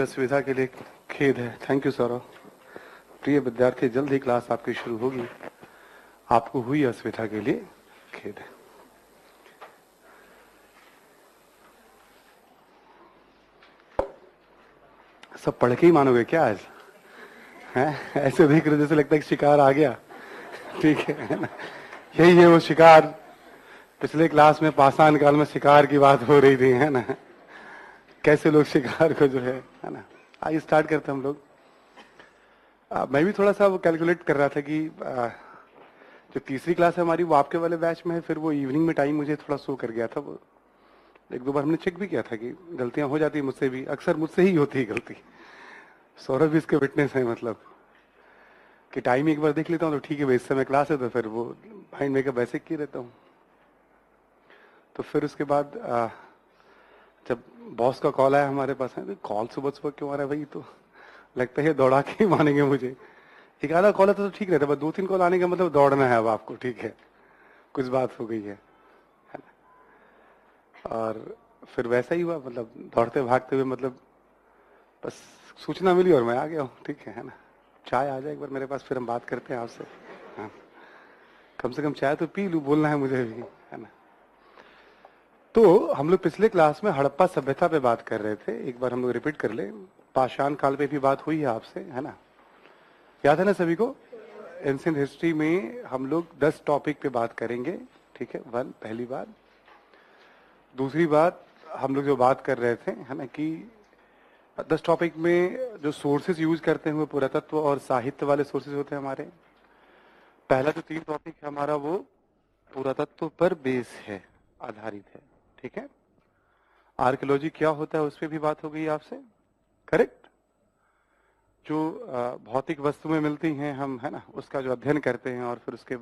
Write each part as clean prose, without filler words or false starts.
असुविधा के लिए खेद है। Thank you Saurabh. प्रिय विद्यार्थी, जल्द ही क्लास आपकी शुरू होगी। आपको हुई असुविधा के लिए खेद है। सब पढ़ के ही मानोगे क्या आज? हैं? ऐसे देख रहे जैसे लगता है कि शिकार आ गया। ठीक है ना? यही है वो शिकार। पिछले क्लास में पाषाण काल में शिकार की बात हो रही थी, है ना? कैसे लोग शिकार को जो है ना। आइए स्टार्ट करते हैं हम लोग। मैं भी थोड़ा सा वो कैलकुलेट कर रहा था कि जो तीसरी क्लास है हमारी वो आपके वाले बैच में है, फिर वो इवनिंग में टाइम मुझे थोड़ा शो कर गया था। वो एक दो बार हमने चेक भी किया था कि गलतियां हो जाती है मुझसे भी, अक्सर मुझसे ही होती है गलती। सौरभ भी इसके विटनेस है, मतलब कि टाइम एक बार देख लेता हूँ तो ठीक है भाई, इस समय क्लास है, तो फिर वो माइंड मेकअप ऐसे किए रहता हूँ। तो फिर उसके बाद जब बॉस का कॉल आया हमारे पास, है तो कॉल सुबह सुबह क्यों आ रहा है भाई, तो लगता है दौड़ा के ही मानेंगे मुझे। एक आधा कॉल आता तो ठीक रहता, बस दो तीन कॉल आने का मतलब दौड़ना है अब आपको, ठीक है, कुछ बात हो गई है ना? और फिर वैसा ही हुआ, मतलब दौड़ते भागते हुए, मतलब बस सूचना मिली और मैं आ गया हूँ। ठीक है ना? चाय आ जाए एक बार मेरे पास, फिर हम बात करते हैं आपसे। हाँ, कम से कम चाय तो पी लूँ, बोलना है मुझे भी, है ना? तो हम लोग पिछले क्लास में हड़प्पा सभ्यता पे बात कर रहे थे। एक बार हम लोग रिपीट कर ले। पाषाण काल पे भी बात हुई है आपसे, है ना? याद है ना सभी को? एंशिएंट हिस्ट्री में हम लोग 10 टॉपिक पे बात करेंगे। ठीक है, वन पहली बात। दूसरी बात, हम लोग जो बात कर रहे थे, है ना, कि 10 टॉपिक में जो सोर्सेज यूज करते हैं वो पुरातत्व और साहित्य वाले सोर्सेज होते हैं हमारे। पहला जो 3 टॉपिक है हमारा वो पुरातत्व पर बेस है, आधारित है। ठीक है। आर्कियोलॉजी क्या होता है उस पर भी बात हो गई आपसे, करेक्ट? जो भौतिक वस्तु में मिलती हैं हम, है ना, उसका जो अध्ययन करते हैं और फिर उसके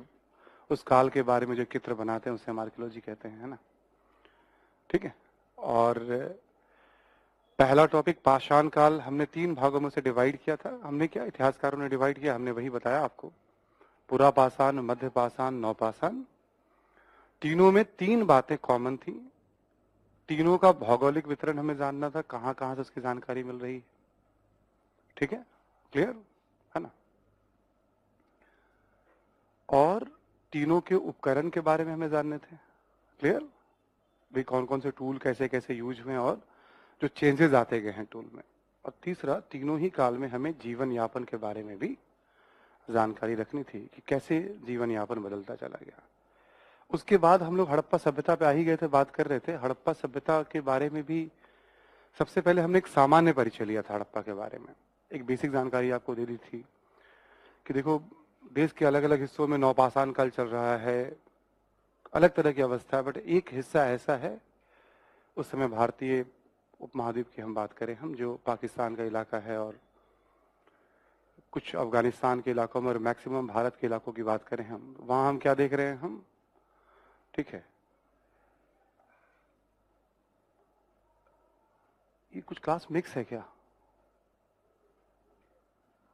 उस काल के बारे में जो चित्र बनाते हैं उसे हम आर्कियोलॉजी कहते हैं, है ना? ठीक है। और पहला टॉपिक पाषाण काल हमने 3 भागों में से डिवाइड किया था। हमने क्या, इतिहासकारों ने डिवाइड किया, हमने वही बताया आपको। पुरा पाषाण, मध्य पाषाण, नवपाषाण। तीनों में 3 बातें कॉमन थी। तीनों का भौगोलिक वितरण हमें जानना था, कहां कहां से उसकी जानकारी मिल रही है। ठीक है, क्लियर है ना? और तीनों के उपकरण के बारे में हमें जानने थे, क्लियर? भी कौन कौन से टूल कैसे कैसे यूज हुए और जो चेंजेस आते गए हैं टूल में। और तीसरा, तीनों ही काल में हमें जीवन यापन के बारे में भी जानकारी रखनी थी कि कैसे जीवन यापन बदलता चला गया। उसके बाद हम लोग हड़प्पा सभ्यता पे आ ही गए थे, बात कर रहे थे। हड़प्पा सभ्यता के बारे में भी सबसे पहले हमने एक सामान्य परिचय लिया था हड़प्पा के बारे में। एक बेसिक जानकारी आपको दे दी थी कि देखो, देश के अलग अलग हिस्सों में नवपाषाण काल चल रहा है, अलग तरह की अवस्था है, बट एक हिस्सा ऐसा है, उस समय भारतीय उपमहाद्वीप की हम बात करें, हम जो पाकिस्तान का इलाका है और कुछ अफगानिस्तान के इलाकों में और मैक्सिमम भारत के इलाकों की बात करें हम, वहां हम क्या देख रहे हैं हम, ठीक है, ये कुछ क्लास मिक्स है क्या,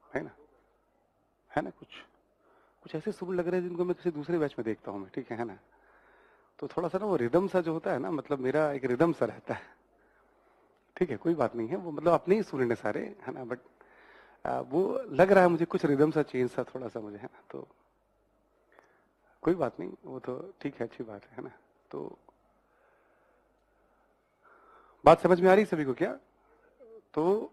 है ना? है ना? कुछ कुछ ऐसे सुर लग रहे हैं जिनको मैं किसी दूसरे बैच में देखता हूँ मैं, ठीक है ना? तो थोड़ा सा ना वो रिदम सा जो होता है ना, मतलब मेरा एक रिदम सा रहता है। ठीक है, कोई बात नहीं है, वो मतलब अपने ही स्टूडेंट है सारे, है ना? बट वो लग रहा है मुझे कुछ रिदम सा, चेंज सा थोड़ा सा मुझे, है ना? तो कोई बात नहीं, वो तो ठीक है, अच्छी बात है ना? तो बात समझ में आ रही सभी को क्या? तो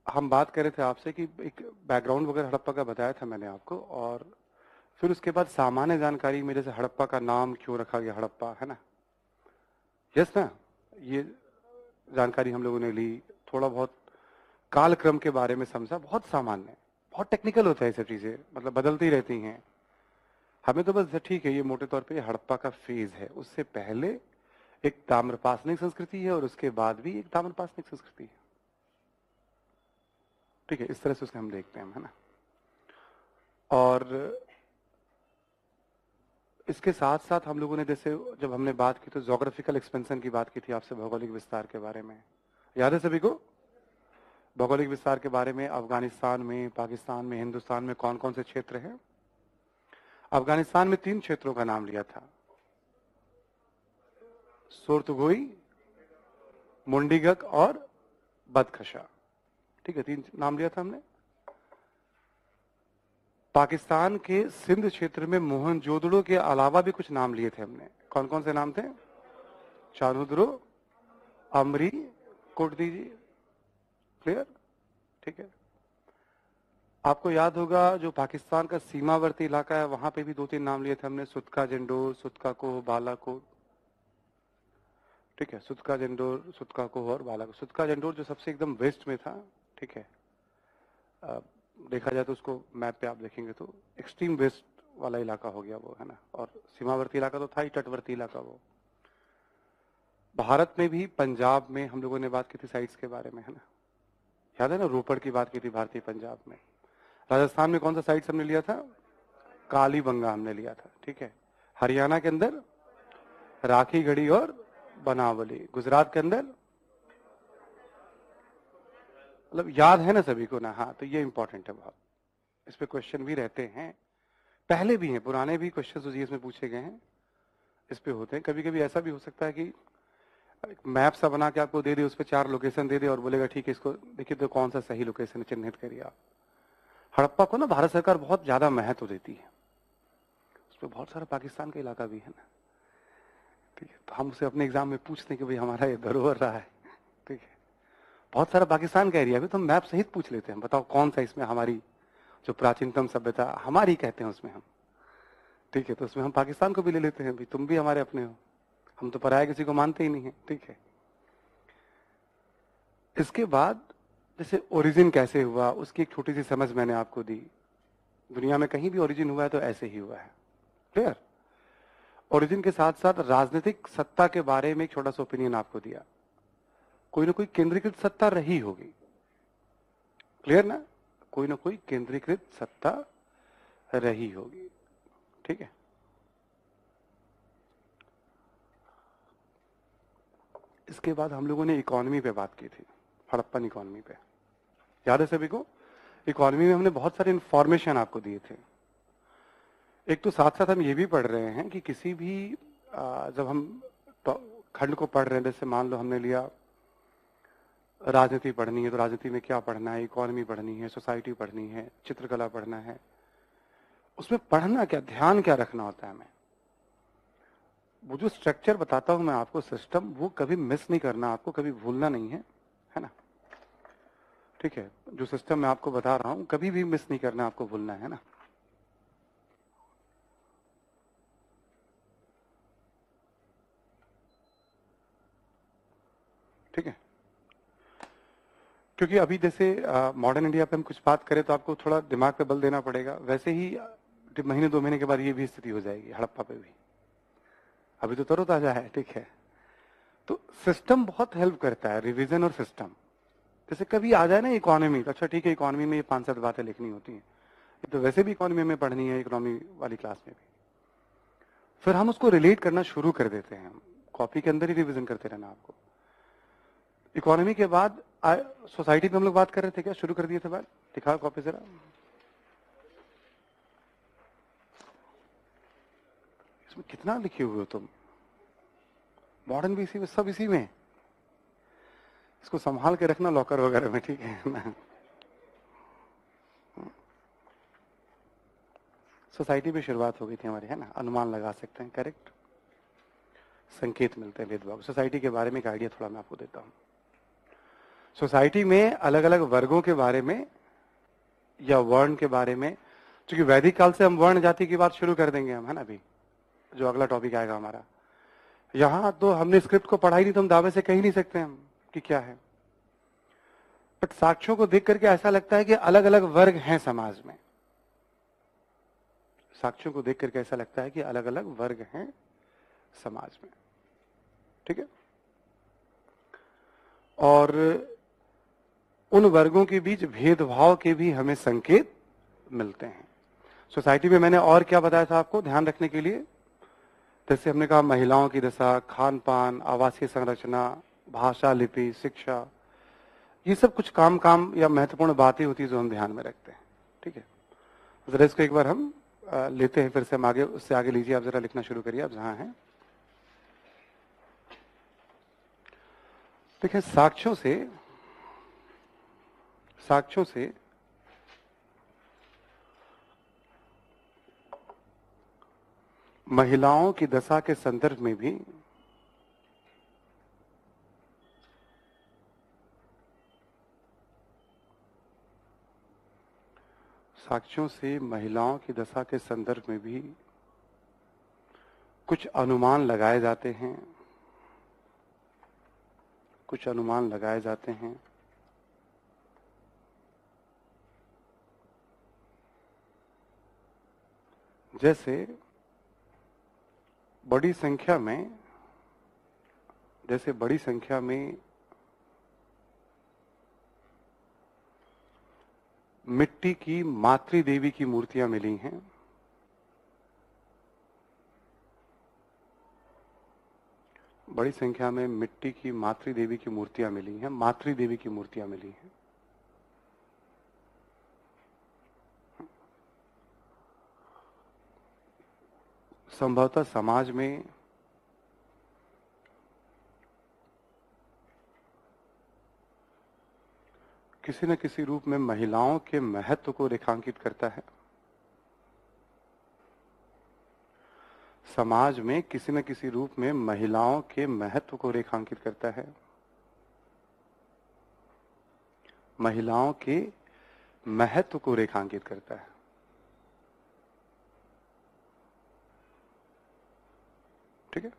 हम बात कर रहे थे आपसे कि एक बैकग्राउंड वगैरह हड़प्पा का बताया था मैंने आपको, और फिर उसके बाद सामान्य जानकारी में जैसे हड़प्पा का नाम क्यों रखा गया हड़प्पा, है ना? यस ना? ये जानकारी हम लोगों ने ली। थोड़ा बहुत कालक्रम के बारे में समझा, बहुत सामान्य, बहुत टेक्निकल होता है ये सब चीजें, मतलब बदलती रहती हैं। हमें तो बस ठीक है, ये मोटे तौर पे हड़प्पा का फेज है, उससे पहले एक ताम्रपाषाणिक संस्कृति है और उसके बाद भी एक ताम्रपाषाणिक संस्कृति है। ठीक है, इस तरह से उसके हम देखते हैं, है ना? और इसके साथ साथ हम लोगों ने जैसे जब हमने बात की तो जोग्राफिकल एक्सपेंशन की बात की थी आपसे, भौगोलिक विस्तार के बारे में, याद है सभी को? भौगोलिक विस्तार के बारे में अफगानिस्तान में, पाकिस्तान में, हिंदुस्तान में कौन कौन से क्षेत्र हैं? अफगानिस्तान में 3 क्षेत्रों का नाम लिया था, सुरतगोई, मुंडीगक और बदखशा। ठीक है, 3 नाम लिया था हमने। पाकिस्तान के सिंध क्षेत्र में मोहनजोदड़ो के अलावा भी कुछ नाम लिए थे हमने। कौन कौन से नाम थे? चानुद्रो, अमरी, कोटदीजी। क्लियर? ठीक है। आपको याद होगा जो पाकिस्तान का सीमावर्ती इलाका है वहां पे भी 2-3 नाम लिए थे हमने, सुतका जंडोर, सुतका कोह, बालाकोट। ठीक है, सुतका जंडोर, सुतका कोह और बालाकोट। सुतका जंडोर जो सबसे एकदम वेस्ट में था, ठीक है, देखा जाए तो उसको मैप पे आप देखेंगे तो एक्सट्रीम वेस्ट वाला इलाका हो गया वो, है ना। और सीमावर्ती इलाका तो था ही, तटवर्ती इलाका वो। भारत में भी पंजाब में हम लोगों ने बात की थी साइट्स के बारे में, है ना। याद है ना, रोपड़ की बात की थी भारतीय पंजाब में। राजस्थान में कौन सा साइट्स हमने लिया था? कालीबंगा हमने लिया था, ठीक है। हरियाणा के अंदर राखीगढ़ी और बनावली। गुजरात के अंदर, मतलब याद है ना सभी को ना? हाँ, तो ये इंपॉर्टेंट है बहुत, इस पे क्वेश्चन भी रहते हैं, पहले भी हैं, पुराने भी क्वेश्चन इसमें पूछे गए हैं, इस पे होते हैं। कभी कभी ऐसा भी हो सकता है कि मैप सा बना के आपको दे दे, उस पर 4 लोकेशन दे दे और बोलेगा ठीक है इसको देखिए तो कौन सा सही लोकेशन चिन्हित करिए आप। हड़प्पा को ना भारत सरकार बहुत ज्यादा महत्व देती है, उस पर बहुत सारा पाकिस्तान का इलाका भी है ना, ठीक है। तो हम उसे अपने एग्जाम में पूछते हैं कि भाई हमारा ये धरोहर रहा है, ठीक है, बहुत सारा पाकिस्तान का एरिया भी तो हम मैप सहित पूछ लेते हैं, बताओ कौन सा इसमें हमारी जो प्राचीनतम सभ्यता हमारी कहते हैं उसमें हम, ठीक है, तो उसमें हम पाकिस्तान को भी ले लेते हैं, भाई तुम भी हमारे अपने हो, हम तो पराया किसी को मानते ही नहीं है, ठीक है। इसके बाद जैसे ओरिजिन कैसे हुआ उसकी एक छोटी सी समझ मैंने आपको दी। दुनिया में कहीं भी ओरिजिन हुआ है तो ऐसे ही हुआ है, क्लियर। ओरिजिन के साथ साथ राजनीतिक सत्ता के बारे में एक छोटा सा ओपिनियन आपको दिया, कोई ना कोई केंद्रीकृत सत्ता रही होगी, क्लियर ना, कोई ना कोई केंद्रीकृत सत्ता रही होगी, ठीक है। इसके बाद हम लोगों ने इकोनॉमी पे बात की थी, हड़प्पन इकोनॉमी पे, याद है सभी को? इकोनॉमी में हमने बहुत सारे इंफॉर्मेशन आपको दिए थे। एक तो साथ साथ हम ये भी पढ़ रहे हैं कि किसी भी जब हम खंड को पढ़ रहे हैं, जैसे मान लो हमने लिया राजनीति पढ़नी है तो राजनीति में क्या पढ़ना है, इकोनॉमी पढ़नी है, सोसाइटी पढ़नी है, चित्रकला पढ़ना है, उसमें पढ़ना क्या, ध्यान क्या रखना होता है हमें, वो जो स्ट्रक्चर बताता हूं मैं आपको, सिस्टम, वो कभी मिस नहीं करना, आपको कभी भूलना नहीं है ना, ठीक है। जो सिस्टम मैं आपको बता रहा हूं कभी भी मिस नहीं करना, आपको भूलना है ना। ठीक है, क्योंकि अभी जैसे मॉडर्न इंडिया पे हम कुछ बात करें तो आपको थोड़ा दिमाग पे बल देना पड़ेगा, वैसे ही महीने 2 महीने के बाद ये भी स्थिति हो जाएगी हड़प्पा पे भी, अभी तो तरोताजा है, ठीक है। तो सिस्टम बहुत हेल्प करता है, रिवीजन और सिस्टम। जैसे कभी आ जाए ना इकोनॉमी, तो अच्छा ठीक है, इकोनॉमी में ये 5-7 बातें लिखनी होती हैं, ये तो वैसे भी इकोनॉमी में पढ़नी है, इकोनॉमी वाली क्लास में भी, फिर हम उसको रिलेट करना शुरू कर देते हैं, कॉपी के अंदर ही रिवीजन करते रहना आपको। इकोनॉमी के बाद सोसाइटी पे हम लोग बात कर रहे थे, क्या शुरू कर दिए थे बात? दिखाओ कॉपी जरा, इसमें कितना लिखे हुए हो तुम, मॉडर्न भी इसी में, सब इसी में, इसको संभाल के रखना लॉकर वगैरह में, ठीक है ना। सोसाइटी पे शुरुआत हो गई थी हमारी, है ना, अनुमान लगा सकते हैं, करेक्ट, संकेत मिलते हैं भेदभाव। सोसाइटी के बारे में एक आइडिया थोड़ा मैं आपको देता हूं। सोसाइटी में अलग अलग वर्गों के बारे में या वर्ण के बारे में, क्योंकि वैदिक काल से हम वर्ण जाति की बात शुरू कर देंगे हम, है ना, अभी जो अगला टॉपिक आएगा हमारा। यहां तो हमने स्क्रिप्ट को पढ़ा ही नहीं तो हम दावे से कह ही नहीं सकते हम कि क्या है, बट साक्ष्यों को देख करके ऐसा लगता है कि अलग अलग वर्ग हैं समाज में, साक्ष्यों को देख करके ऐसा लगता है कि अलग अलग वर्ग हैं समाज में, ठीक है। और उन वर्गों के बीच भेदभाव के भी हमें संकेत मिलते हैं। सोसाइटी में मैंने और क्या बताया था आपको ध्यान रखने के लिए, जैसे हमने कहा महिलाओं की दशा, खान पान, आवासीय संरचना, भाषा, लिपि, शिक्षा, ये सब कुछ काम या महत्वपूर्ण बातें होती है जो हम ध्यान में रखते हैं, ठीक है। जरा इसको एक बार हम लेते हैं, फिर से हम आगे, उससे आगे लीजिए आप, जरा लिखना शुरू करिए आप जहां हैं। देखिए, साक्ष्यों से साक्ष्यों से महिलाओं की दशा के संदर्भ में भी साक्ष्यों से महिलाओं की दशा के संदर्भ में भी कुछ अनुमान लगाए जाते हैं, कुछ अनुमान लगाए जाते हैं। जैसे बड़ी संख्या में मिट्टी की मातृ देवी की मूर्तियां मिली हैं। बड़ी संख्या में मिट्टी की मातृ देवी की मूर्तियां मिली हैं, मातृ देवी की मूर्तियां मिली हैं। संभवतः समाज में किसी न किसी रूप में महिलाओं के महत्व को रेखांकित करता है। समाज में किसी न किसी रूप में महिलाओं के महत्व को रेखांकित करता है, महिलाओं के महत्व को रेखांकित करता है। ठीक है,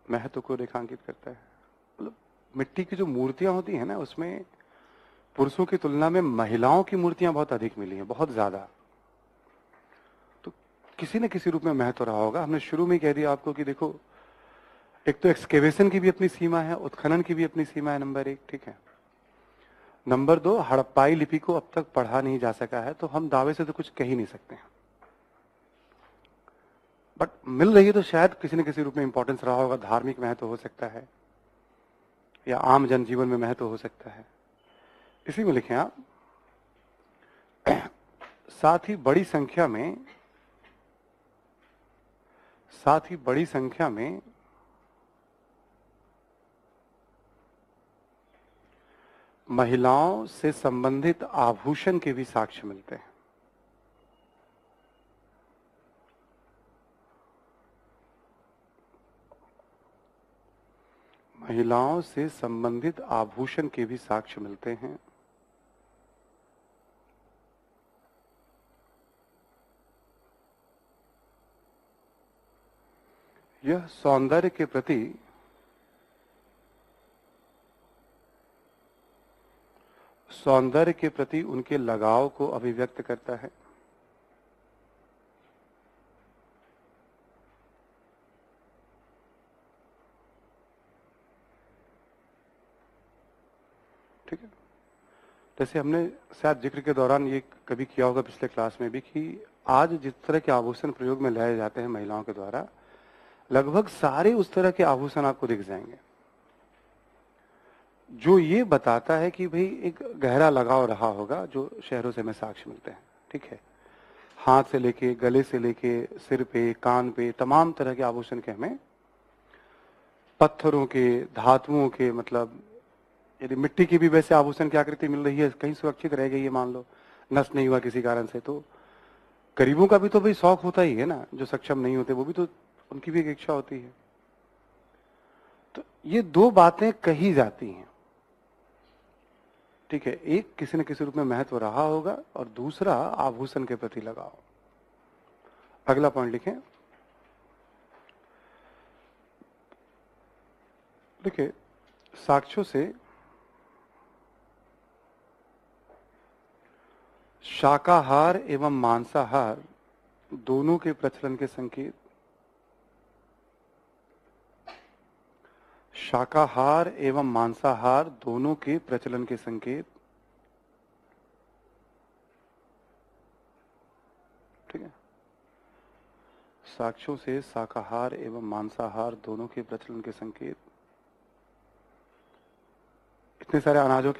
महत्व को रेखांकित करता है। मतलब मिट्टी की जो मूर्तियां होती हैं ना, उसमें पुरुषों की तुलना में महिलाओं की मूर्तियां बहुत अधिक मिली हैं, बहुत ज्यादा। तो किसी न किसी रूप में महत्व रहा होगा। हमने शुरू में कह दिया आपको कि देखो, एक तो एक्सकेवेशन की भी अपनी सीमा है, उत्खनन की भी अपनी सीमा है, नंबर 1। ठीक है। नंबर 2, हड़प्पाई लिपि को अब तक पढ़ा नहीं जा सका है, तो हम दावे से तो कुछ कह ही नहीं सकते हैं। बट मिल रही है तो शायद किसी न किसी रूप में इंपॉर्टेंस रहा होगा। धार्मिक महत्व हो सकता है या आम जनजीवन में महत्व हो सकता है। इसी में लिखें आप, साथ ही बड़ी संख्या में महिलाओं से संबंधित आभूषण के भी साक्ष्य मिलते हैं। महिलाओं से संबंधित आभूषण के भी साक्ष्य मिलते हैं। यह सौंदर्य के प्रति उनके लगाव को अभिव्यक्त करता है। ठीक है। जैसे हमने शायद जिक्र के दौरान ये कभी किया होगा पिछले क्लास में भी, कि आज जिस तरह के आभूषण प्रयोग में लाए जाते हैं महिलाओं के द्वारा, लगभग सारे उस तरह के आभूषण आपको दिख जाएंगे, जो ये बताता है कि भाई एक गहरा लगाव रहा होगा, जो शहरों से हमें साक्ष्य मिलते हैं। ठीक है। हाथ से लेके, गले से लेके, सिर पे, कान पे, तमाम तरह के आभूषण के हमें, पत्थरों के, धातुओं के, मतलब यदि मिट्टी की भी वैसे आभूषण की आकृति मिल रही है, कहीं सुरक्षित रह गई है, मान लो नष्ट नहीं हुआ किसी कारण से, तो गरीबों का भी तो भाई शौक होता ही है ना, जो सक्षम नहीं होते वो भी तो, उनकी भी एक इच्छा होती है। तो ये दो बातें कही जाती हैं। ठीक है, एक किसी न किसी रूप में महत्व रहा होगा, और दूसरा आभूषण के प्रति लगाओ। अगला पॉइंट लिखें। देखिए, साक्ष्यों से शाकाहार एवं मांसाहार दोनों के प्रचलन के संकेत, शाकाहार एवं मांसाहार दोनों के प्रचलन के संकेत। ठीक है। साक्ष्यों से शाकाहार एवं मांसाहार दोनों के प्रचलन के संकेत। इतने सारे अनाज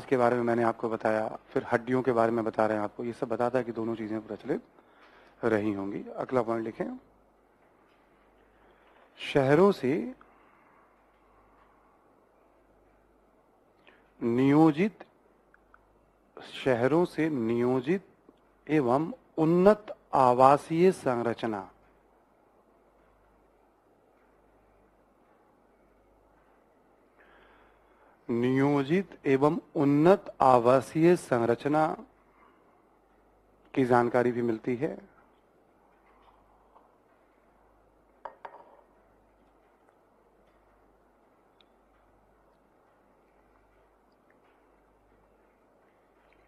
के बारे में मैंने आपको बताया, फिर हड्डियों के बारे में बता रहे हैं आपको, ये सब बताता है कि दोनों चीजें प्रचलित रही होंगी। अगला पॉइंट लिखें। शहरों से नियोजित शहरों से नियोजित एवं उन्नत आवासीय संरचना। नियोजित एवं उन्नत आवासीय संरचना की जानकारी भी मिलती है।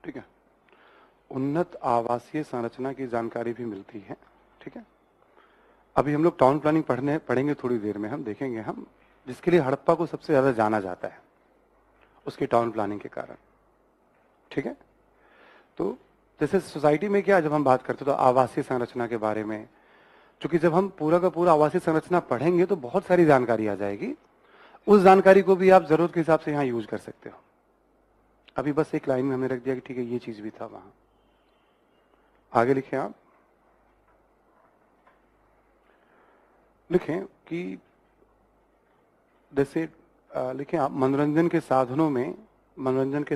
ठीक है, उन्नत आवासीय संरचना की जानकारी भी मिलती है। ठीक है, अभी हम लोग टाउन प्लानिंग पढ़ेंगे थोड़ी देर में, हम देखेंगे हम जिसके लिए हड़प्पा को सबसे ज्यादा जाना जाता है उसकी टाउन प्लानिंग के कारण। ठीक है, तो जैसे सोसाइटी में क्या, जब हम बात करते तो आवासीय संरचना के बारे में, क्योंकि जब हम पूरा का पूरा आवासीय संरचना पढ़ेंगे तो बहुत सारी जानकारी आ जाएगी। उस जानकारी को भी आप जरूरत के हिसाब से यहाँ यूज कर सकते हो। अभी बस एक लाइन में हमने रख दिया कि ठीक है ये चीज भी था वहां। आगे लिखें आप, लिखें कि जैसे लिखें आप, मनोरंजन के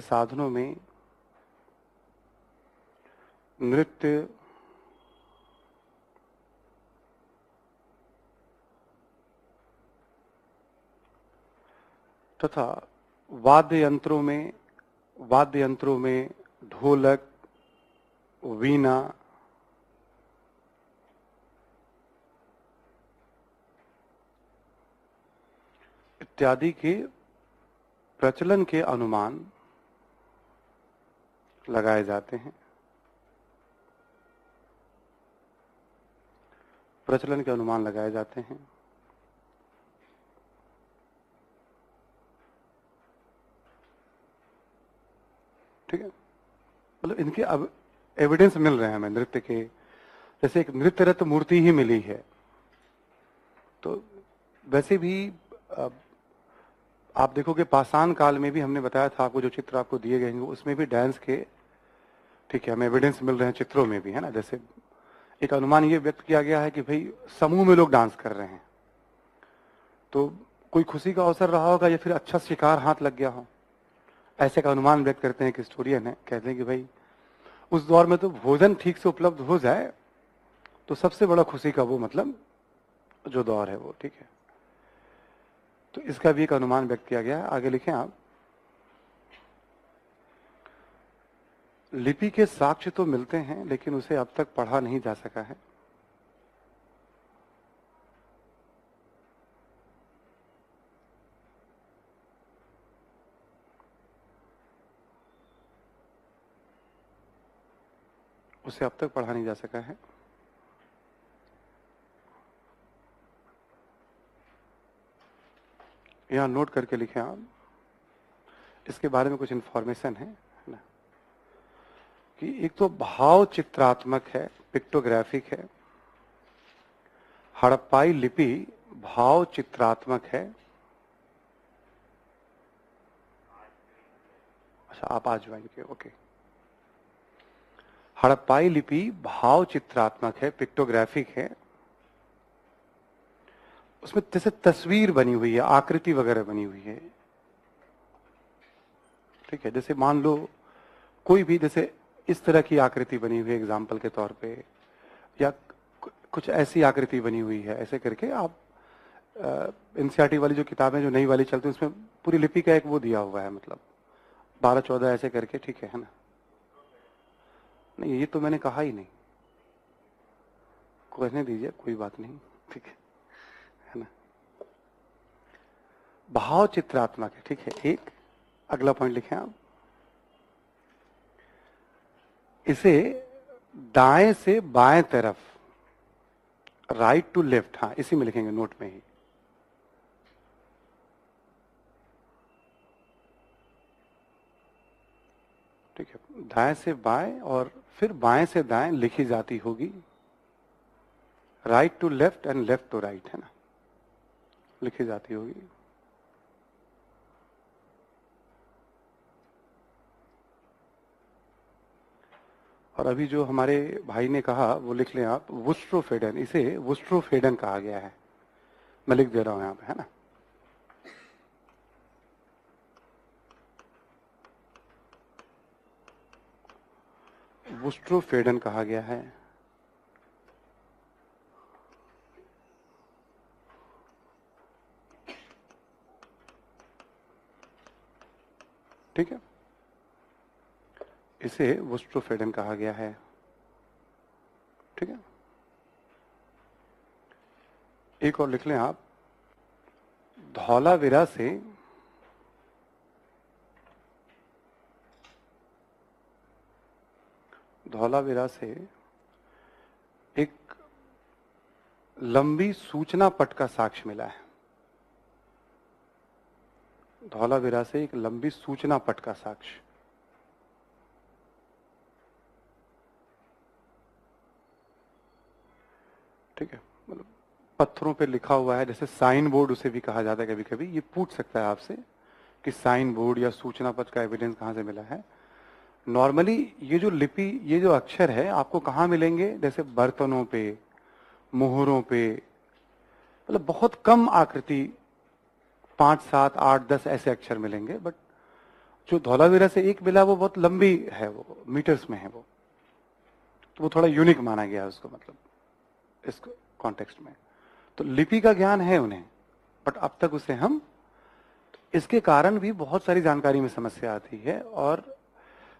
साधनों में नृत्य, तथा वाद्य यंत्रों में ढोलक, वीणा, इत्यादि के प्रचलन के अनुमान लगाए जाते हैं। प्रचलन के अनुमान लगाए जाते हैं। ठीक है, मतलब इनके अब एविडेंस मिल रहे हैं हमें नृत्य के। जैसे एक नृत्य रत मूर्ति ही मिली है, तो वैसे भी आप देखोगे पाषाण काल में भी हमने बताया था आपको, जो चित्र आपको दिए गए हैं उसमें भी डांस के, ठीक है, हमें एविडेंस मिल रहे हैं चित्रों में भी, है ना। जैसे एक अनुमान ये व्यक्त किया गया है कि भाई समूह में लोग डांस कर रहे हैं, तो कोई खुशी का अवसर रहा होगा या फिर अच्छा शिकार हाथ लग गया हो, ऐसे का अनुमान व्यक्त करते हैं। एक हिस्टोरियन है, कहते हैं कि भाई उस दौर में तो भोजन ठीक से उपलब्ध हो जाए तो सबसे बड़ा खुशी का वो मतलब जो दौर है वो। ठीक है, तो इसका भी एक अनुमान व्यक्त किया गया है। आगे लिखें आप, लिपि के साक्ष्य तो मिलते हैं लेकिन उसे अब तक पढ़ा नहीं जा सका है। उसे अब तक पढ़ा नहीं जा सका है। यहां नोट करके लिखें आप, इसके बारे में कुछ इंफॉर्मेशन है ना, कि एक तो भाव चित्रात्मक है, पिक्टोग्राफिक है। हड़प्पाई लिपि भाव चित्रात्मक है। अच्छा, आप आज ज्वाइन ओके। हड़प्पाई लिपि भाव चित्रात्मक है, पिक्टोग्राफिक है। उसमें जैसे तस्वीर बनी हुई है, आकृति वगैरह बनी हुई है। ठीक है, जैसे मान लो कोई भी जैसे इस तरह की आकृति बनी हुई है एग्जाम्पल के तौर पे, या कुछ ऐसी आकृति बनी हुई है, ऐसे करके आप एनसीईआरटी वाली जो किताबें जो नई वाली चलती है उसमें पूरी लिपि का एक वो दिया हुआ है, मतलब 12-14 ऐसे करके। ठीक है ना। नहीं, ये तो मैंने कहा ही नहीं, कहने दीजिए, कोई बात नहीं। ठीक है ना, भाव चित्रात्मक है। ठीक है, एक अगला पॉइंट लिखें आप, इसे दाएं से बाएं तरफ, राइट टू लेफ्ट, हाँ इसी में लिखेंगे नोट में ही। ठीक है, दाएं से बाएं और फिर बाएं से दाएं लिखी जाती होगी। Right to left and left to right, है ना, लिखी जाती होगी। और अभी जो हमारे भाई ने कहा वो लिख लें आप, वुस्ट्रोफेडन, इसे वुस्ट्रोफेडन कहा गया है। मैं लिख दे रहा हूं यहां पे, है ना। वुस्ट्रोफेडन कहा गया है। ठीक है, इसे वुस्ट्रोफेडन कहा गया है। ठीक है, एक और लिख लें आप, धौलावीरा से एक लंबी सूचना पट का साक्ष्य मिला है। धौलावीरा से एक लंबी सूचना पट का साक्ष्य। ठीक है, मतलब पत्थरों पे लिखा हुआ है, जैसे साइन बोर्ड उसे भी कहा जाता है। कभी कभी ये पूछ सकता है आपसे कि साइन बोर्ड या सूचना पट का एविडेंस कहां से मिला है। नॉर्मली ये जो लिपि, ये जो अक्षर है, आपको कहां मिलेंगे? जैसे बर्तनों पे, मोहरों पे, मतलब बहुत कम आकृति, 5, 7, 8, 10 ऐसे अक्षर मिलेंगे। बट जो धौलावीरा से एक मिला वो बहुत लंबी है, वो मीटर्स में है वो, तो वो थोड़ा यूनिक माना गया है उसको, मतलब इस कॉन्टेक्स्ट में। तो लिपि का ज्ञान है उन्हें, बट अब तक उसे हम, इसके कारण भी बहुत सारी जानकारी में समस्या आती है। और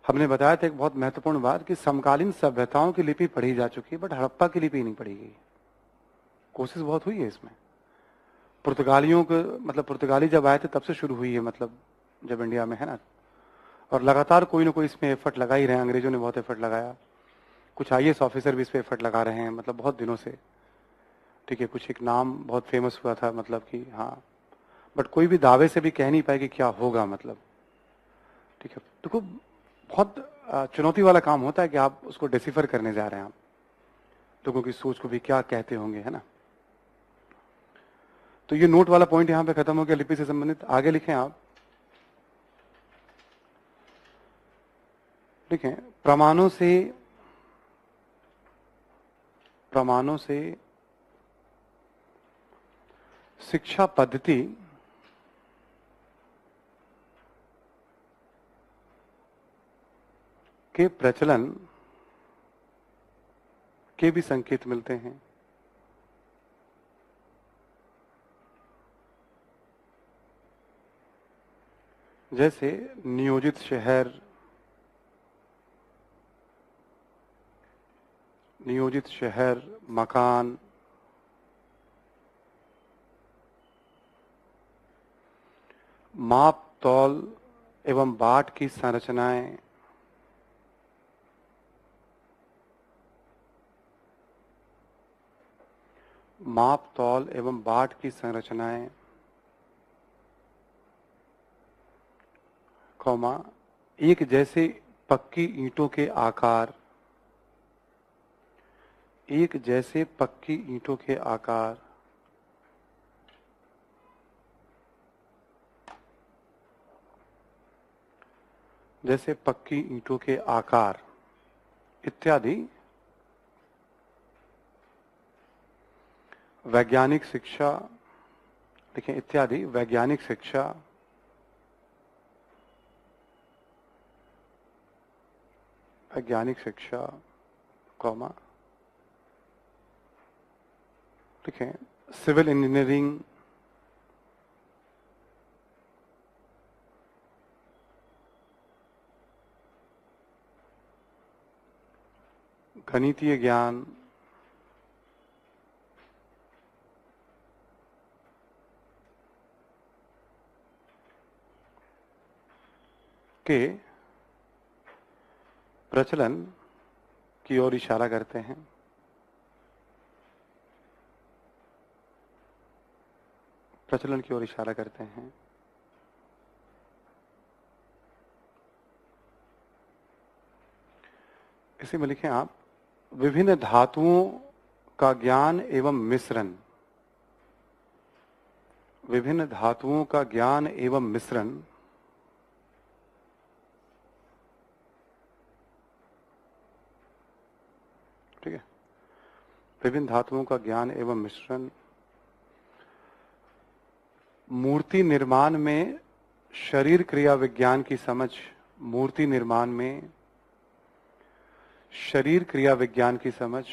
हमने बताया था एक बहुत महत्वपूर्ण बात कि समकालीन सभ्यताओं की लिपि पढ़ी जा चुकी है, बट हड़प्पा की लिपि नहीं पढ़ी गई। कोशिश बहुत हुई है इसमें। पुर्तगालियों को, मतलब पुर्तगाली जब आए थे तब से शुरू हुई है, मतलब जब इंडिया में है ना, और लगातार कोई ना कोई इसमें एफर्ट लगा ही रहे हैं। अंग्रेजों ने बहुत एफर्ट लगाया, कुछ आईएएस ऑफिसर भी इस पे एफर्ट लगा रहे हैं, मतलब बहुत दिनों से। ठीक है, कुछ एक नाम बहुत फेमस हुआ था, मतलब कि हाँ, बट कोई भी दावे से भी कह नहीं पाए कि क्या होगा, मतलब। ठीक है, तो बहुत चुनौती वाला काम होता है कि आप उसको डिसिफर करने जा रहे हैं, आप लोगों की सोच को भी क्या कहते होंगे, है ना। तो ये नोट वाला पॉइंट यहां पे खत्म हो गया लिपि से संबंधित। आगे लिखें आप, लिखें, प्रमाणों से शिक्षा पद्धति के प्रचलन के भी संकेत मिलते हैं। जैसे नियोजित शहर, मकान, माप तौल एवं बाट की संरचनाएं, माप तौल एवं बाट की संरचनाएं, कौमा, एक जैसे पक्की ईंटों के आकार, एक जैसे पक्की ईंटों के आकार, जैसे पक्की ईंटों के आकार इत्यादि वैज्ञानिक शिक्षा, देखें, इत्यादि वैज्ञानिक शिक्षा, कौमा, देखें, सिविल इंजीनियरिंग, गणितीय ज्ञान, के प्रचलन की ओर इशारा करते हैं। प्रचलन की ओर इशारा करते हैं। इसी में लिखें आप, विभिन्न धातुओं का ज्ञान एवं मिश्रण, विभिन्न धातुओं का ज्ञान एवं मिश्रण ठीक है, विभिन्न धातुओं का ज्ञान एवं मिश्रण मूर्ति निर्माण में शरीर क्रिया विज्ञान की समझ, मूर्ति निर्माण में शरीर क्रिया विज्ञान की समझ,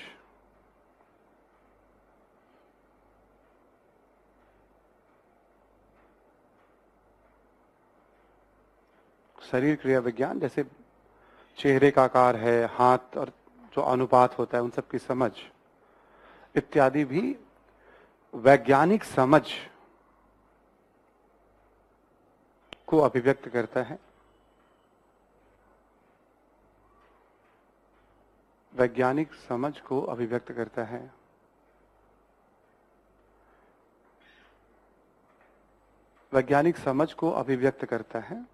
शरीर क्रिया विज्ञान जैसे चेहरे का आकार है, हाथ और जो अनुपात होता है उन सब की समझ इत्यादि भी वैज्ञानिक समझ को अभिव्यक्त करता है। वैज्ञानिक समझ को अभिव्यक्त करता है। वैज्ञानिक समझ को अभिव्यक्त करता है।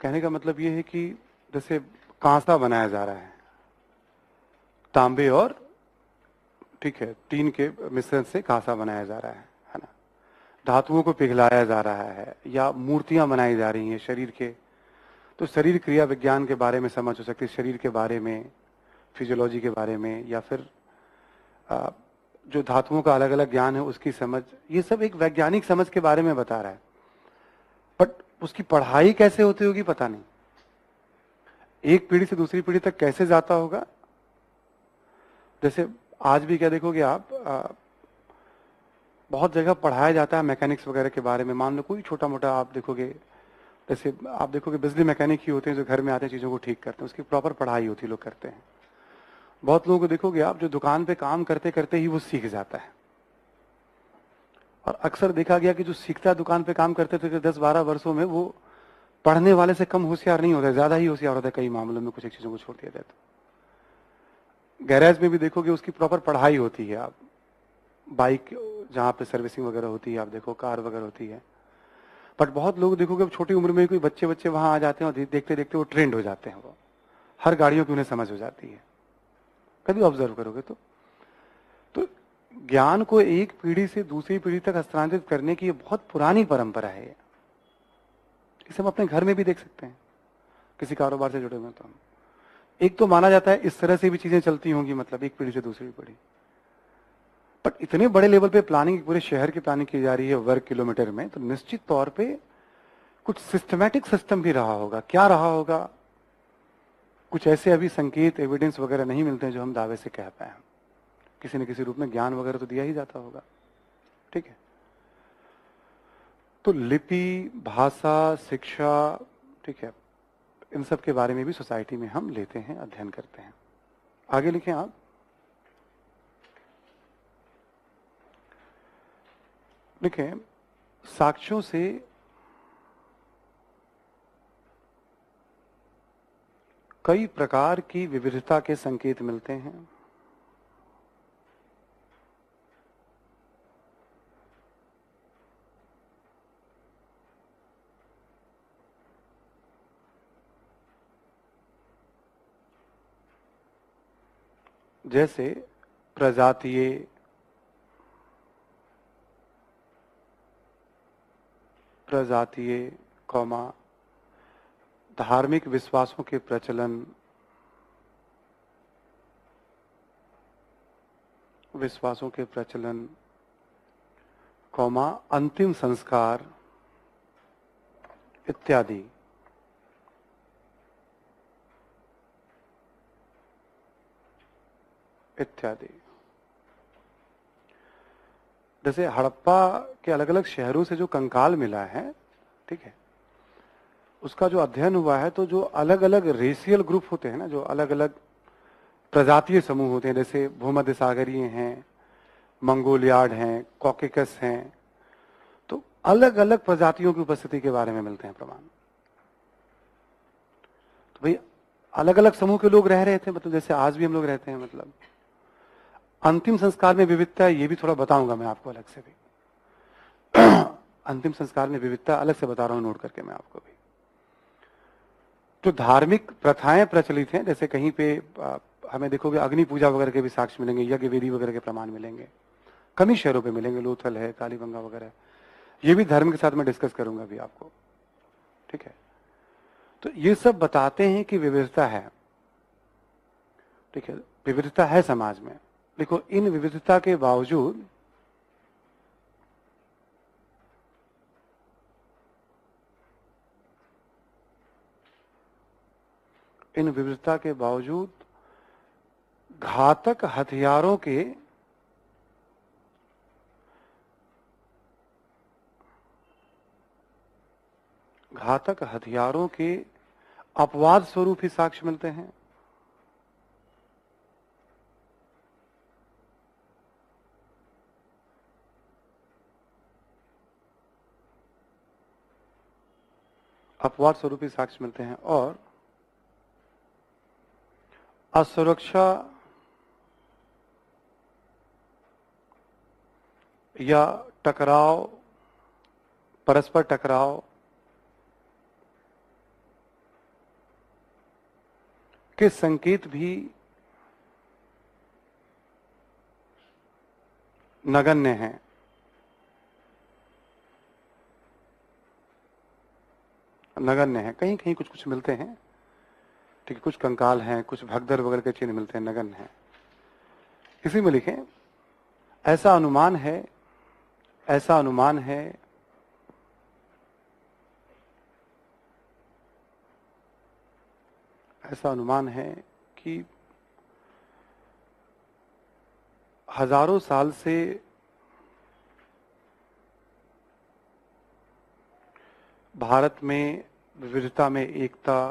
कहने का मतलब यह है कि जैसे कांसा बनाया जा रहा है तांबे और ठीक है टीन के मिश्रण से कांसा बनाया जा रहा है ना। धातुओं को पिघलाया जा रहा है या मूर्तियां बनाई जा रही हैं शरीर के। तो शरीर क्रिया विज्ञान के बारे में समझ हो सकती है, शरीर के बारे में, फिजियोलॉजी के बारे में, या फिर जो धातुओं का अलग अलग ज्ञान है उसकी समझ। ये सब एक वैज्ञानिक समझ के बारे में बता रहा है। बट उसकी पढ़ाई कैसे होती होगी पता नहीं, एक पीढ़ी से दूसरी पीढ़ी तक कैसे जाता होगा। जैसे आज भी क्या देखोगे आप, बहुत जगह पढ़ाया जाता है मैकेनिक्स वगैरह के बारे में। मान लो कोई छोटा मोटा आप देखोगे, जैसे आप देखोगे बिजली मैकेनिक ही होते हैं जो घर में आते हैं चीजों को ठीक करते हैं, उसकी प्रॉपर पढ़ाई होती है, लोग करते हैं। बहुत लोगों को देखोगे आप जो दुकान पे काम करते करते ही वो सीख जाता है। और अक्सर देखा गया कि जो सीखता है दुकान पे काम करते थे 10-12 वर्षों में, वो पढ़ने वाले से कम होशियार नहीं होता, ज्यादा ही होशियार होता है कई मामलों में, कुछ एक चीजों को छोड़ दिया जाए तो। गैरेज में भी देखोगे उसकी प्रॉपर पढ़ाई होती है। आप बाइक जहाँ पे सर्विसिंग वगैरह होती है, आप देखो कार वगैरह होती है। बट बहुत लोग देखोगे छोटी उम्र में कोई बच्चे वहां आ जाते हैं और देखते देखते वो ट्रेंड हो जाते हैं, वो हर गाड़ियों की उन्हें समझ हो जाती है। कभी ऑब्जर्व करोगे तो ज्ञान को एक पीढ़ी से दूसरी पीढ़ी तक हस्तांतरित करने की ये बहुत पुरानी परंपरा है। इसे हम अपने घर में भी देख सकते हैं, किसी कारोबार से जुड़े हुए तो हम एक तो माना जाता है इस तरह से भी चीजें चलती होंगी, मतलब एक पीढ़ी से दूसरी पीढ़ी। बट इतने बड़े लेवल पे प्लानिंग, पूरे शहर की प्लानिंग की जा रही है वर्ग किलोमीटर में, तो निश्चित तौर पे कुछ सिस्टमैटिक सिस्टम भी रहा होगा। क्या रहा होगा, कुछ ऐसे अभी संकेत एविडेंस वगैरह नहीं मिलते हैं जो हम दावे से कह पाए। किसी न किसी रूप में ज्ञान वगैरह तो दिया ही जाता होगा, ठीक है। तो लिपि, भाषा, शिक्षा, ठीक है, इन सब के बारे में भी सोसाइटी में हम लेते हैं, अध्ययन करते हैं। आगे लिखें आप। लिखें, साक्ष्यों से कई प्रकार की विविधता के संकेत मिलते हैं। जैसे प्रजातीय, कौमा धार्मिक विश्वासों के प्रचलन, कौमा अंतिम संस्कार इत्यादि। जैसे हड़प्पा के अलग अलग शहरों से जो कंकाल मिला है, ठीक है, उसका जो अध्ययन हुआ है, तो जो अलग अलग रेशियल ग्रुप होते हैं ना, जो अलग अलग प्रजातीय समूह होते हैं, जैसे भूमध्य सागरीय हैं, मंगोलियाड हैं, कॉकेकस हैं, तो अलग अलग प्रजातियों की उपस्थिति के बारे में मिलते हैं प्रमाण। तो भाई अलग अलग समूह के लोग रह रहे थे, मतलब जैसे आज भी हम लोग रहते हैं। मतलब अंतिम संस्कार में विविधता है, ये भी थोड़ा बताऊंगा मैं आपको अलग से भी। अंतिम संस्कार में विविधता अलग से बता रहा हूं, नोट करके मैं आपको भी। जो धार्मिक प्रथाएं प्रचलित हैं, जैसे कहीं पे हमें देखोगे अग्नि पूजा वगैरह के भी साक्ष्य मिलेंगे, यज्ञ वेदी वगैरह के प्रमाण मिलेंगे, कम ही शहरों पे मिलेंगे, लोथल है, कालीबंगा वगैरह। ये भी धर्म के साथ मैं डिस्कस करूंगा अभी आपको, ठीक है। तो ये सब बताते हैं कि विविधता है, ठीक है, विविधता है समाज में। देखो, इन विविधता के बावजूद इन विविधता के बावजूद घातक हथियारों के अपवाद स्वरूप ही साक्ष्य मिलते हैं। अपवाद स्वरूप ही साक्ष्य मिलते हैं और असुरक्षा या टकराव, परस्पर टकराव के संकेत भी नगण्य हैं। कहीं कहीं कुछ कुछ मिलते हैं, ठीक है, कुछ कंकाल हैं, कुछ भगदड़ वगैरह के चिन्ह मिलते हैं, नगण्य हैं। इसी में लिखें ऐसा अनुमान है कि हजारों साल से भारत में विविधता में एकता,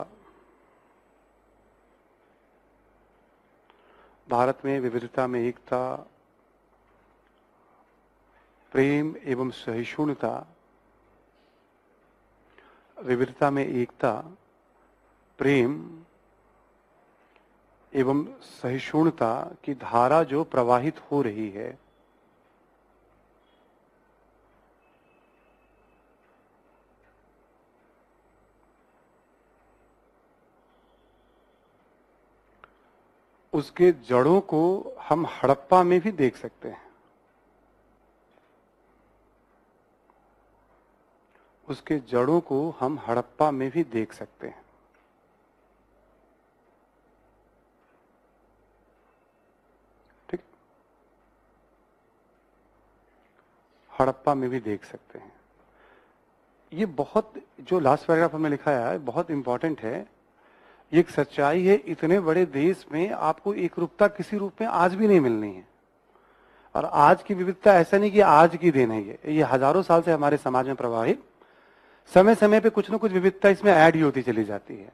प्रेम एवं सहिष्णुता, विविधता में एकता, प्रेम एवं सहिष्णुता की धारा जो प्रवाहित हो रही है, उसके जड़ों को हम हड़प्पा में भी देख सकते हैं। ठीक, हड़प्पा में भी देख सकते हैं। ये बहुत, जो लास्ट पैराग्राफ हमने लिखा है बहुत इंपॉर्टेंट है। ये एक सच्चाई है, इतने बड़े देश में आपको एकरूपता किसी रूप में आज भी नहीं मिलनी है। और आज की विविधता ऐसा नहीं कि आज की देन है, ये हजारों साल से हमारे समाज में प्रवाहित, समय समय पे कुछ ना कुछ विविधता इसमें ऐड ही होती चली जाती है।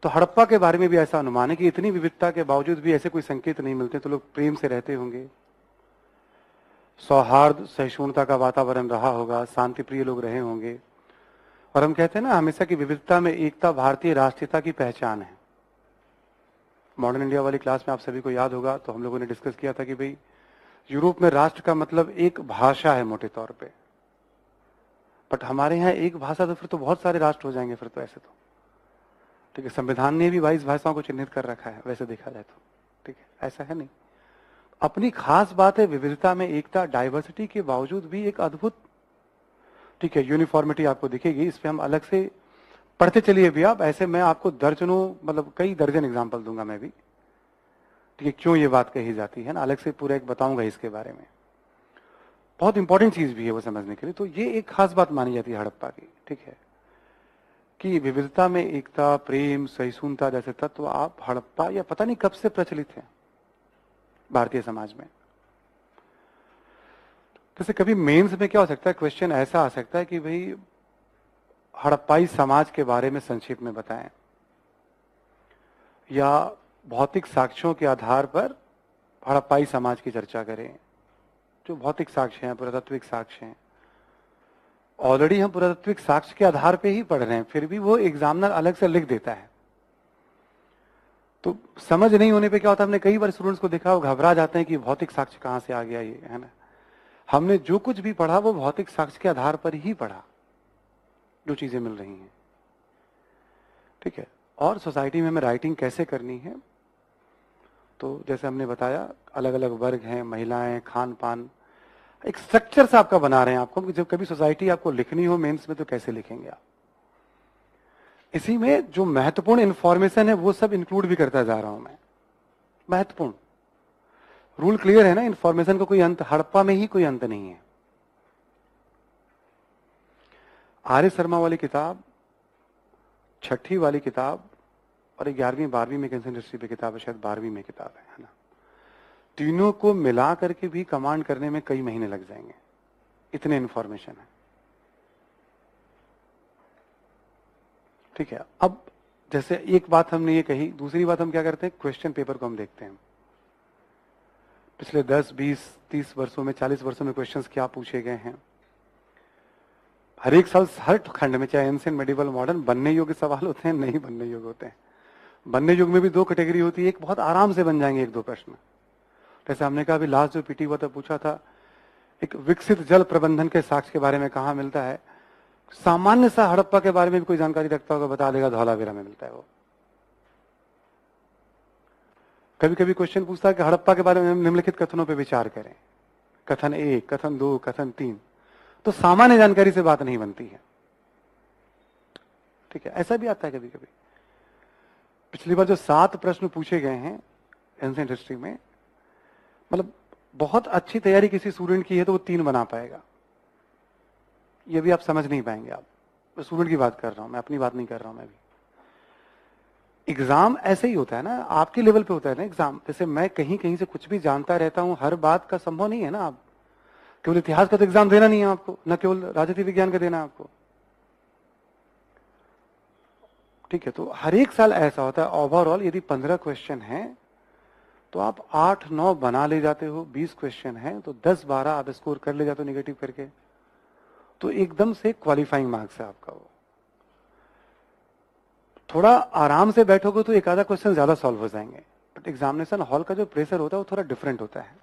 तो हड़प्पा के बारे में भी ऐसा अनुमान है कि इतनी विविधता के बावजूद भी ऐसे कोई संकेत नहीं मिलते, तो लोग प्रेम से रहते होंगे, सौहार्द सहिष्णुता का वातावरण रहा होगा, शांति प्रिय लोग रहे होंगे। और हम कहते हैं ना हमेशा कि विविधता में एकता भारतीय राष्ट्रीयता की पहचान है। मॉडर्न इंडिया वाली क्लास में आप सभी को याद होगा, तो हम लोगों ने डिस्कस किया था कि भाई यूरोप में राष्ट्र का मतलब एक भाषा है मोटे तौर पे, बट हमारे यहाँ एक भाषा तो फिर तो बहुत सारे राष्ट्र हो जाएंगे फिर तो, ऐसे तो ठीक है। संविधान ने भी 22 भाषाओं को चिन्हित कर रखा है वैसे देखा जाए तो, ठीक है, ऐसा है नहीं। अपनी खास बात है विविधता में एकता, डाइवर्सिटी के बावजूद भी एक अद्भुत, ठीक है, यूनिफॉर्मिटी आपको दिखेगी। इस पे हम अलग से पढ़ते चलिए भी आप, ऐसे मैं आपको दर्जनों मतलब कई दर्जन एग्जाम्पल दूंगा मैं भी, ठीक है, क्यों ये बात कही जाती है ना, अलग से पूरा एक बताऊंगा इसके बारे में। बहुत इंपॉर्टेंट चीज भी है वो समझने के लिए। तो ये एक खास बात मानी जाती है हड़प्पा की, ठीक है, कि विविधता में एकता, प्रेम, सहिष्णुता जैसे तत्व आप हड़प्पा या पता नहीं कब से प्रचलित है भारतीय समाज में। जैसे कभी मेंस में क्या हो सकता है, क्वेश्चन ऐसा आ सकता है कि भाई हड़प्पाई समाज के बारे में संक्षेप में बताएं, या भौतिक साक्ष्यों के आधार पर हड़प्पाई समाज की चर्चा करें। जो भौतिक साक्ष्य हैं, पुरातात्विक साक्ष्य हैं, ऑलरेडी हम पुरातात्विक साक्ष्य के आधार पे ही पढ़ रहे हैं, फिर भी वो एग्जामिनर अलग से लिख देता है। तो समझ नहीं होने पे क्या होता है, हमने कई बार स्टूडेंट्स को देखा, वो घबरा जाते हैं कि भौतिक साक्ष्य कहां से आ गया, ये है ना। हमने जो कुछ भी पढ़ा वो भौतिक साक्ष्य के आधार पर ही पढ़ा, जो चीजें मिल रही हैं, ठीक है। और सोसाइटी में हमें राइटिंग कैसे करनी है, तो जैसे हमने बताया अलग अलग वर्ग हैं, महिलाएं, खान पान, एक स्ट्रक्चर सा आपका बना रहे हैं आपको, जब कभी सोसाइटी आपको लिखनी हो मेंस में तो कैसे लिखेंगे आप। इसी में जो महत्वपूर्ण इंफॉर्मेशन है वो सब इंक्लूड भी करता जा रहा हूं मैं। महत्वपूर्ण रूल क्लियर है ना, इंफॉर्मेशन का कोई अंत, हड़प्पा में ही कोई अंत नहीं है। आर्य शर्मा वाली किताब, छठी वाली किताब, और 11वीं 12वीं में एंशिएंट हिस्ट्री पे किताब है, शायद 12वीं में किताब है ना। तीनों को मिला करके भी कमांड करने में कई महीने लग जाएंगे, इतने इंफॉर्मेशन है। ठीक है, अब जैसे एक बात हमने ये कही, दूसरी बात हम क्या करते हैं, क्वेश्चन पेपर को हम देखते हैं। पिछले 10, 20, 30 वर्षों में, 40 वर्षों में क्वेश्चंस क्या पूछे गए हैं। हर एक साल हर खंड में, चाहे एंशिएंट, मेडिवल, मॉडर्न, बनने योग्य सवाल होते हैं, नहीं बनने योग्य होते हैं। बनने योग्य में भी दो कैटेगरी होती है, एक बहुत आराम से बन जाएंगे 1-2 प्रश्न। जैसे हमने कहा अभी लास्ट जो पीटी हुआ था, पूछा था एक विकसित जल प्रबंधन के साक्ष्य के बारे में कहाँ मिलता है। सामान्य सा हड़प्पा के बारे में भी कोई जानकारी रखता होगा, बता देगा धौलावीरा में मिलता है वो। कभी कभी क्वेश्चन पूछता है कि हड़प्पा के बारे में निम्नलिखित कथनों पर विचार करें, कथन 1, कथन 2, कथन 3। तो सामान्य जानकारी से बात नहीं बनती है। ठीक है, ऐसा भी आता है कभी कभी। पिछली बार जो 7 प्रश्न पूछे गए हैं एंशिएंट हिस्ट्री में, मतलब बहुत अच्छी तैयारी किसी स्टूडेंट की है तो वो 3 बना पाएगा। ये भी आप समझ नहीं पाएंगे। आप स्टूडेंट की बात कर रहा हूं मैं, अपनी बात नहीं कर रहा हूं मैं भी। एग्जाम ऐसे ही होता है ना, आपके लेवल पे होता है ना एग्जाम। जैसे मैं कहीं कहीं से कुछ भी जानता रहता हूं, हर बात का संभव नहीं है ना। आप केवल इतिहास का तो एग्जाम देना नहीं है आपको, न केवल राजनीति विज्ञान का देना है आपको। ठीक है, तो हर एक साल ऐसा होता है। ओवरऑल यदि 15 क्वेश्चन हैं तो आप 8-9 बना ले जाते हो। 20 क्वेश्चन हैं तो 10-12 आप स्कोर कर ले जाते हो निगेटिव करके, तो एकदम से क्वालिफाइंग मार्क्स है आपका वो। थोड़ा आराम से बैठोगे तो एक आधा क्वेश्चन ज्यादा सॉल्व हो जाएंगे, बट एग्जामिनेशन हॉल का जो प्रेशर होता है वो थोड़ा डिफरेंट होता है।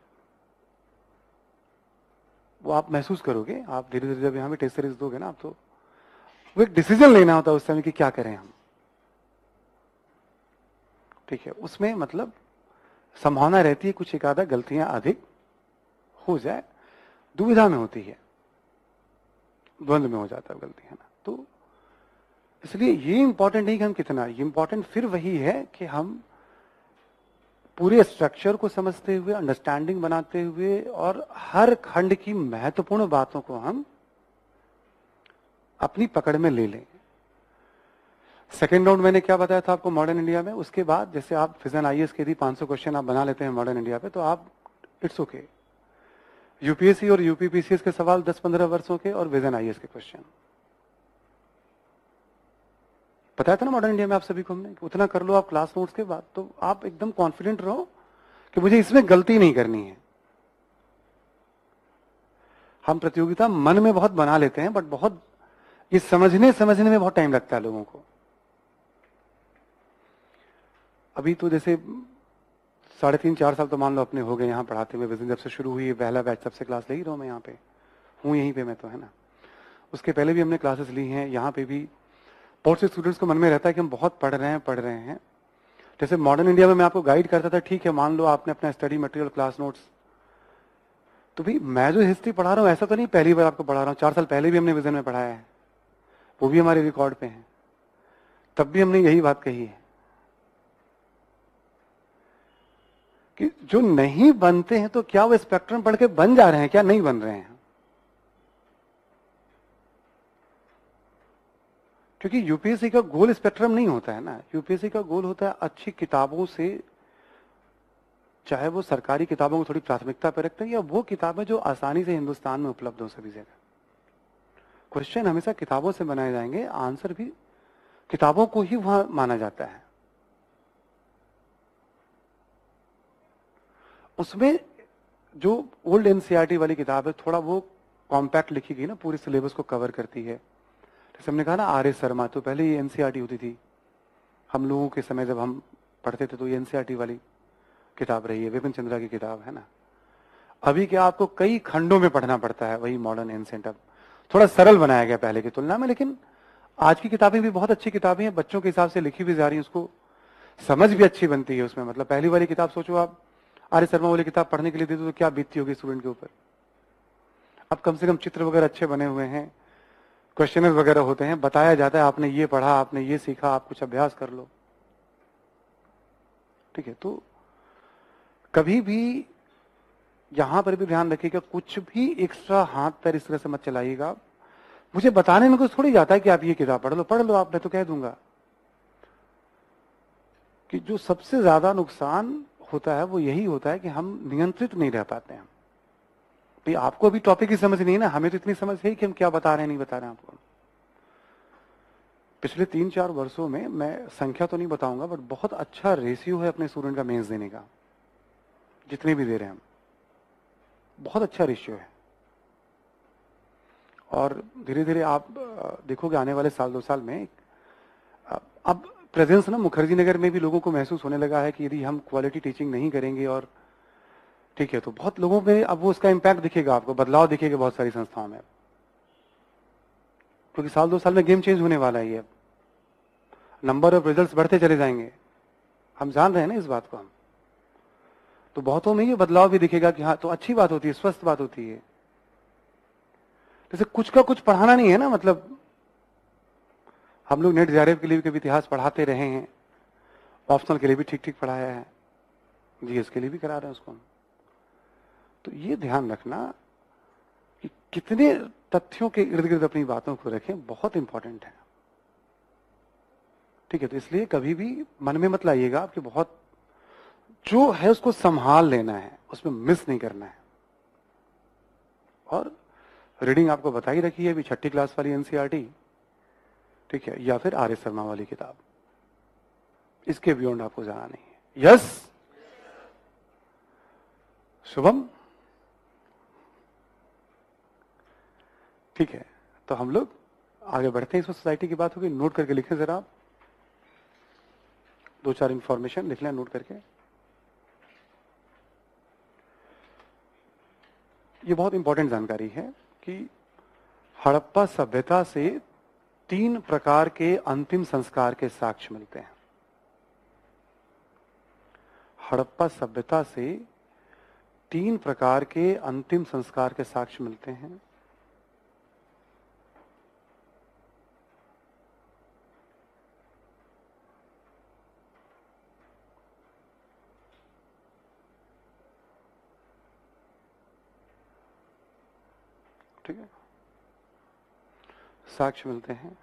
वो आप महसूस करोगे, आप धीरे धीरे जब यहाँ पे टेस्ट सीरीज दोगे ना आप, तो वो एक डिसीजन लेना होता है उस समय कि क्या करें हम। ठीक है, उसमें मतलब संभावना रहती है कुछ एक आधा गलतियां अधिक हो जाए, दुविधा में होती है, द्वंद्व में हो जाता है गलती, है ना। तो इसलिए ये इंपॉर्टेंट नहीं कि हम कितना, ये इंपॉर्टेंट फिर वही है कि हम पूरे स्ट्रक्चर को समझते हुए, अंडरस्टैंडिंग बनाते हुए, और हर खंड की महत्वपूर्ण बातों को हम अपनी पकड़ में ले लें। सेकेंड राउंड मैंने क्या बताया था आपको मॉडर्न इंडिया में, उसके बाद जैसे आप फिजन आईएएस के यदि 500 क्वेश्चन आप बना लेते हैं मॉडर्न इंडिया पे, तो आप इट्स ओके। यूपीएससी और यूपीपीसीएस के सवाल 10-15 वर्षों के, और विजन आईएएस के क्वेश्चन बताया था ना मॉडर्न इंडिया में आप सभी को हमने, उतना कर लो आप क्लास नोट्स के बाद, तो आप एकदम कॉन्फिडेंट रहो कि मुझे इसमें गलती नहीं करनी है। हम प्रतियोगिता मन में बहुत बना लेते हैं, बट बहुत ये समझने में बहुत टाइम लगता है लोगों को। अभी तो जैसे 3.5-4 साल तो मान लो अपने हो गए यहाँ पढ़ाते हुए। विजन जब से शुरू हुई, पहला बैच सबसे क्लास ले ही रहा हूँ मैं, यहाँ पे हूँ यहीं पे मैं तो, है ना। उसके पहले भी हमने क्लासेस ली हैं यहाँ पे भी। बहुत से स्टूडेंट्स को मन में रहता है कि हम बहुत पढ़ रहे हैं। जैसे मॉडर्न इंडिया में मैं आपको गाइड करता था, ठीक है मान लो आपने अपना स्टडी मटेरियल, क्लास नोट्स, तो भी मैं जो हिस्ट्री पढ़ा रहा हूँ ऐसा तो नहीं पहली बार आपको पढ़ा रहा हूँ। 4 साल पहले भी हमने विजन में पढ़ाया है, वो भी हमारे रिकॉर्ड पे है, तब भी हमने यही बात कही है कि जो नहीं बनते हैं तो क्या वो स्पेक्ट्रम पढ़ के बन जा रहे हैं, क्या नहीं बन रहे हैं। क्योंकि यूपीएससी का गोल स्पेक्ट्रम नहीं होता है ना, यूपीएससी का गोल होता है अच्छी किताबों से, चाहे वो सरकारी किताबों को थोड़ी प्राथमिकता पर रखते हैं, या वो किताबें जो आसानी से हिंदुस्तान में उपलब्ध हो सभी जगह। क्वेश्चन हमेशा किताबों से बनाए जाएंगे, आंसर भी किताबों को ही वहां माना जाता है। उसमें जो ओल्ड एनसीईआरटी वाली किताब है, थोड़ा वो कॉम्पैक्ट लिखी गई ना, पूरे सिलेबस को कवर करती है। जैसे हमने कहा ना आर एस शर्मा, तो पहले ये एनसीईआरटी होती थी हम लोगों के समय जब हम पढ़ते थे, तो ये एनसीईआरटी वाली किताब रही है, विपिन चंद्रा की किताब है ना। अभी क्या आपको कई खंडों में पढ़ना पड़ता है, वही मॉडर्न एंशिएंट अब थोड़ा सरल बनाया गया पहले की तुलना में। लेकिन आज की किताबें भी बहुत अच्छी किताबें हैं, बच्चों के हिसाब से लिखी भी जा रही है, उसको समझ भी अच्छी बनती है उसमें। मतलब पहली वाली किताब सोचो आप आर्य शर्मा वाली किताब पढ़ने के लिए दे दो तो क्या बीतती होगी स्टूडेंट के ऊपर। अब कम से कम चित्र वगैरह अच्छे बने हुए हैं, क्वेश्चनर वगैरह होते हैं, बताया जाता है आपने ये पढ़ा, आपने ये सीखा, आप कुछ अभ्यास कर लो। ठीक है, तो कभी भी यहां पर भी ध्यान रखिएगा, कुछ भी एक्स्ट्रा हाथ पैर इस तरह से मत चलाइएगा। मुझे बताने में कुछ थोड़ी जाता है कि आप ये किताब पढ़ लो, आप, मैं तो कह दूंगा। कि जो सबसे ज्यादा नुकसान होता है वो यही होता है कि हम नियंत्रित नहीं रह पाते हैं। भाई आपको अभी टॉपिक की समझ नहीं है ना, हमें तो इतनी समझ है कि हम क्या बता रहे हैं नहीं बता रहे हैं आपको। पिछले 3-4 वर्षों में, मैं संख्या तो नहीं बताऊंगा, बट बहुत अच्छा रेशियो है अपने स्टूडेंट का मेंस देने का, जितने भी दे रहे हैं हम, बहुत अच्छा रेशियो है। और धीरे धीरे आप देखोगे आने वाले साल 2 साल में अब प्रेजेंस ना मुखर्जी नगर में भी लोगों को महसूस होने लगा है कि यदि हम क्वालिटी टीचिंग नहीं करेंगे, और ठीक है, तो बहुत लोगों में अब वो उसका इम्पैक्ट दिखेगा, आपको बदलाव दिखेगा बहुत सारी संस्थाओं में, क्योंकि साल 2 साल में गेम चेंज होने वाला है। ये नंबर ऑफ रिजल्ट्स बढ़ते चले जाएंगे, हम जान रहे हैं ना इस बात को हम। तो बहुतों में ये बदलाव भी दिखेगा कि हाँ, तो अच्छी बात होती है, स्वस्थ बात होती है। जैसे कुछ का कुछ पढ़ाना नहीं है ना, मतलब हम लोग नेट जेआरएफ के लिए भी कभी इतिहास पढ़ाते रहे हैं, ऑप्शनल के लिए भी ठीक ठीक पढ़ाया है, जीएस के लिए भी करा रहे हैं उसको हम। तो ये ध्यान रखना कि कितने तथ्यों के इर्द गिर्द अपनी बातों को रखें, बहुत इंपॉर्टेंट है। ठीक है, तो इसलिए कभी भी मन में मत लाइएगा कि बहुत जो है उसको संभाल लेना है, उसमें मिस नहीं करना है। और रीडिंग आपको बता ही रखी है अभी, 6ठी क्लास वाली एनसीईआरटी, ठीक है, या फिर आर एस शर्मा वाली किताब, इसके बियॉन्ड आपको जाना नहीं है। यस शुभम, ठीक है, तो हम लोग आगे बढ़ते हैं। इसमें सोसाइटी की बात होगी, नोट करके लिखें जरा आप, 2-4 इंफॉर्मेशन लिख लें नोट करके। ये बहुत इंपॉर्टेंट जानकारी है कि हड़प्पा सभ्यता से 3 प्रकार के अंतिम संस्कार के साक्ष्य मिलते हैं। हड़प्पा सभ्यता से 3 प्रकार के अंतिम संस्कार के साक्ष्य मिलते हैं। ठीक है, साक्ष्य मिलते हैं,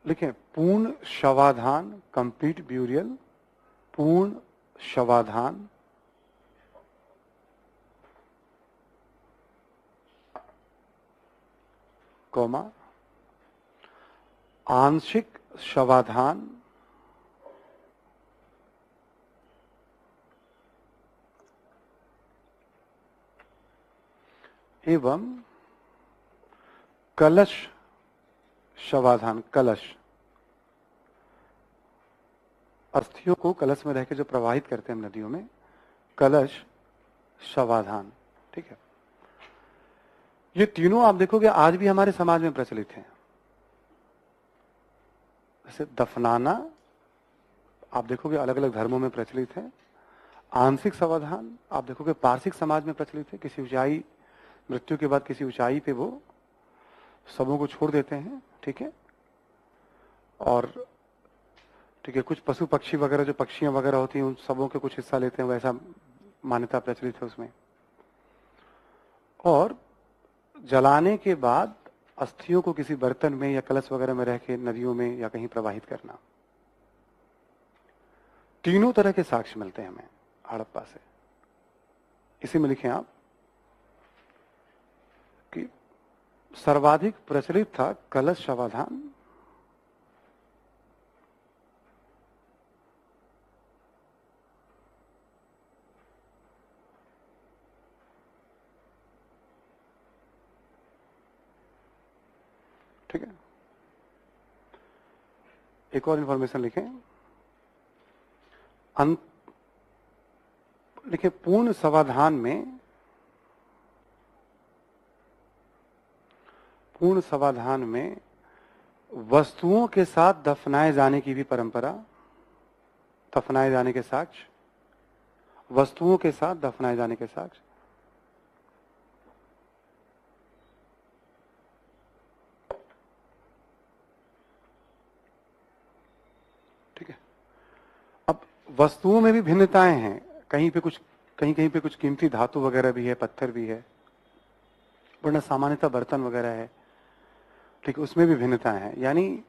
लिखें पूर्ण शवाधान, कंप्लीट ब्यूरियल, पूर्ण शवाधान, कौमा आंशिक शवाधान, एवं कलश शवाधान। कलश, अस्थियों को कलश में रह के जो प्रवाहित करते हैं हम नदियों में, कलश शवाधान। ठीक है, ये तीनों आप देखोगे आज भी हमारे समाज में प्रचलित हैं। जैसे दफनाना आप देखोगे अलग अलग धर्मों में प्रचलित है। आंशिक समाधान आप देखोगे पारसिक समाज में प्रचलित है। किसी ऊंचाई, मृत्यु के बाद किसी ऊंचाई पे वो सबों को छोड़ देते हैं, ठीक है। और ठीक है, कुछ पशु पक्षी वगैरह, जो पक्षियां वगैरह होती हैं, उन सबों के कुछ हिस्सा लेते हैं, वैसा मान्यता प्रचलित है उसमें। और जलाने के बाद अस्थियों को किसी बर्तन में या कलश वगैरह में रह के नदियों में या कहीं प्रवाहित करना। तीनों तरह के साक्ष्य मिलते हैं हमें हड़प्पा से। इसी में लिखें आप कि सर्वाधिक प्रचलित था कलश शवाधान, ठीक है। एक और इंफॉर्मेशन लिखें, लिखे पूर्ण समाधान में, पूर्ण समाधान में वस्तुओं के साथ दफनाए जाने की भी परंपरा, दफनाए जाने के साक्ष्य, वस्तुओं के साथ दफनाए जाने के साक्ष्य। ठीक है, अब वस्तुओं में भी भिन्नताएं हैं। कहीं पे कुछ, कहीं पे कुछ कीमती धातु वगैरह भी है, पत्थर भी है, वरना सामान्यतः बर्तन वगैरह है, ठीक है, उसमें भी भिन्नताएं हैं। यानी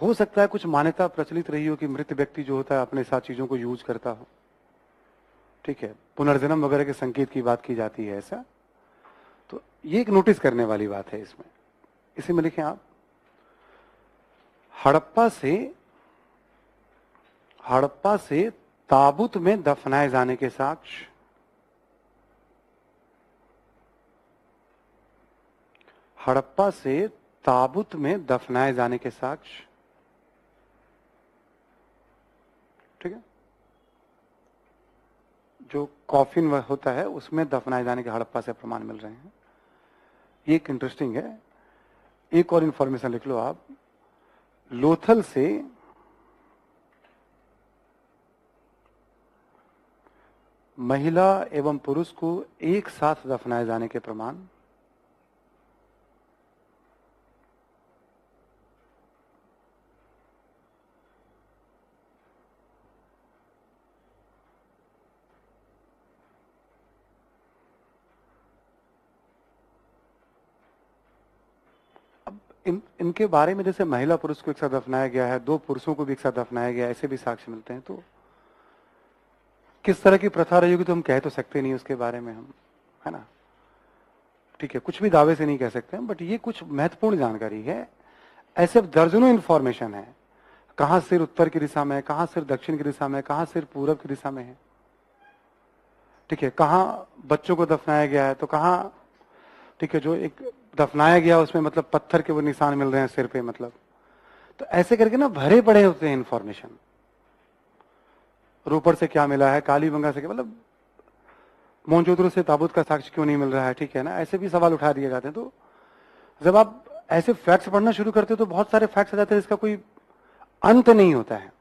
हो सकता है कुछ मान्यता प्रचलित रही हो कि मृत व्यक्ति जो होता है अपने साथ चीजों को यूज करता हो, ठीक है, पुनर्जन्म वगैरह के संकेत की बात की जाती है ऐसा। तो ये एक नोटिस करने वाली बात है इसमें। इसी में लिखें आप, हड़प्पा से ताबूत में दफनाए जाने के साक्ष्य, हड़प्पा से ताबूत में दफनाए जाने के साक्ष्य, ठीक है, जो कॉफिन होता है उसमें दफनाए जाने के हड़प्पा से प्रमाण मिल रहे हैं। ये एक इंटरेस्टिंग है। एक और इंफॉर्मेशन लिख लो आप, लोथल से महिला एवं पुरुष को एक साथ दफनाए जाने के प्रमाण, इनके बारे में जैसे महिला पुरुष को एक साथ दफनाया गया है, दो पुरुषों को भी एक साथ दफनाया गया है, ऐसे भी साक्ष्य मिलते हैं। तो किस तरह की प्रथा रही होगी तो हम कह तो सकते नहीं उसके बारे में हम, है ना, ठीक है, कुछ भी दावे से नहीं कह सकते हैं, बट ये कुछ महत्वपूर्ण जानकारी है। ऐसे दर्जनों इंफॉर्मेशन है, कहां सिर उत्तर की दिशा में है, कहां सिर दक्षिण की दिशा में है, कहां सिर पूरब की दिशा में है, ठीक है, कहां बच्चों को दफनाया गया है, तो कहां, ठीक है, जो एक दफनाया गया उसमें मतलब पत्थर के वो निशान मिल रहे हैं सिर पे, मतलब तो ऐसे करके ना भरे पड़े होते हैं इंफॉर्मेशन। रोपड़ से क्या मिला है, कालीबंगा से क्या, मतलब मोहनजोदड़ो से ताबूत का साक्ष्य क्यों नहीं मिल रहा है, ठीक है ना, ऐसे भी सवाल उठा दिए जाते हैं। तो जब आप ऐसे फैक्ट्स पढ़ना शुरू करते हो तो बहुत सारे फैक्ट्स आ जाते हैं, इसका कोई अंत नहीं होता है।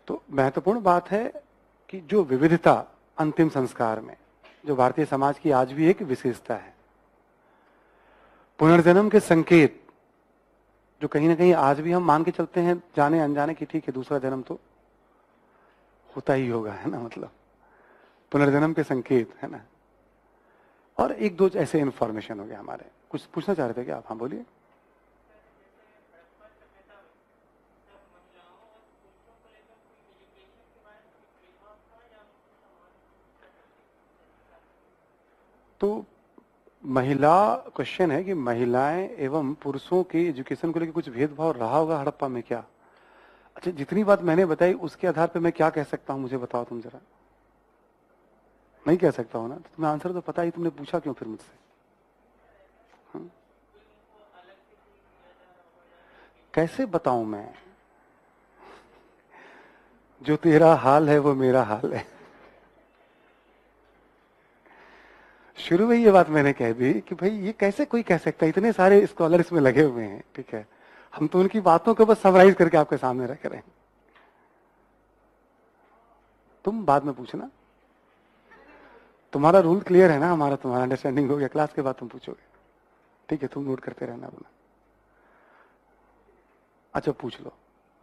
तो महत्वपूर्ण बात है कि जो विविधता अंतिम संस्कार में, जो भारतीय समाज की आज भी एक विशेषता है, पुनर्जन्म के संकेत जो कहीं ना कहीं आज भी हम मान के चलते हैं जाने अनजाने की, ठीक है, दूसरा जन्म तो होता ही होगा, है ना, मतलब पुनर्जन्म के संकेत, है ना। और एक दो ऐसे इंफॉर्मेशन हो गए हमारे। कुछ पूछना चाह रहे थे क्या आप? हाँ बोलिए। तो महिला क्वेश्चन है कि महिलाएं एवं पुरुषों के एजुकेशन को लेकर कुछ भेदभाव रहा होगा हड़प्पा में क्या? अच्छा, जितनी बात मैंने बताई उसके आधार पे मैं क्या कह सकता हूं, मुझे बताओ तुम जरा। नहीं कह सकता हूं ना, तो तुम्हें आंसर तो पता ही, तुमने पूछा क्यों फिर मुझसे? हाँ? कैसे बताऊं मैं? जो तेरा हाल है वो मेरा हाल है। शुरू में ये बात मैंने कह दी कि भाई ये कैसे कोई कह सकता है, इतने सारे स्कॉलर इसमें लगे हुए हैं, ठीक है, हम तो उनकी बातों को बस समराइज करके आपके सामने रख रहे हैं। तुम बाद में पूछना, तुम्हारा रूल क्लियर है ना, हमारा तुम्हारा अंडरस्टैंडिंग हो गया, क्लास के बाद तुम पूछोगे, ठीक है, तुम नोट करते रहना अपना। अच्छा पूछ लो,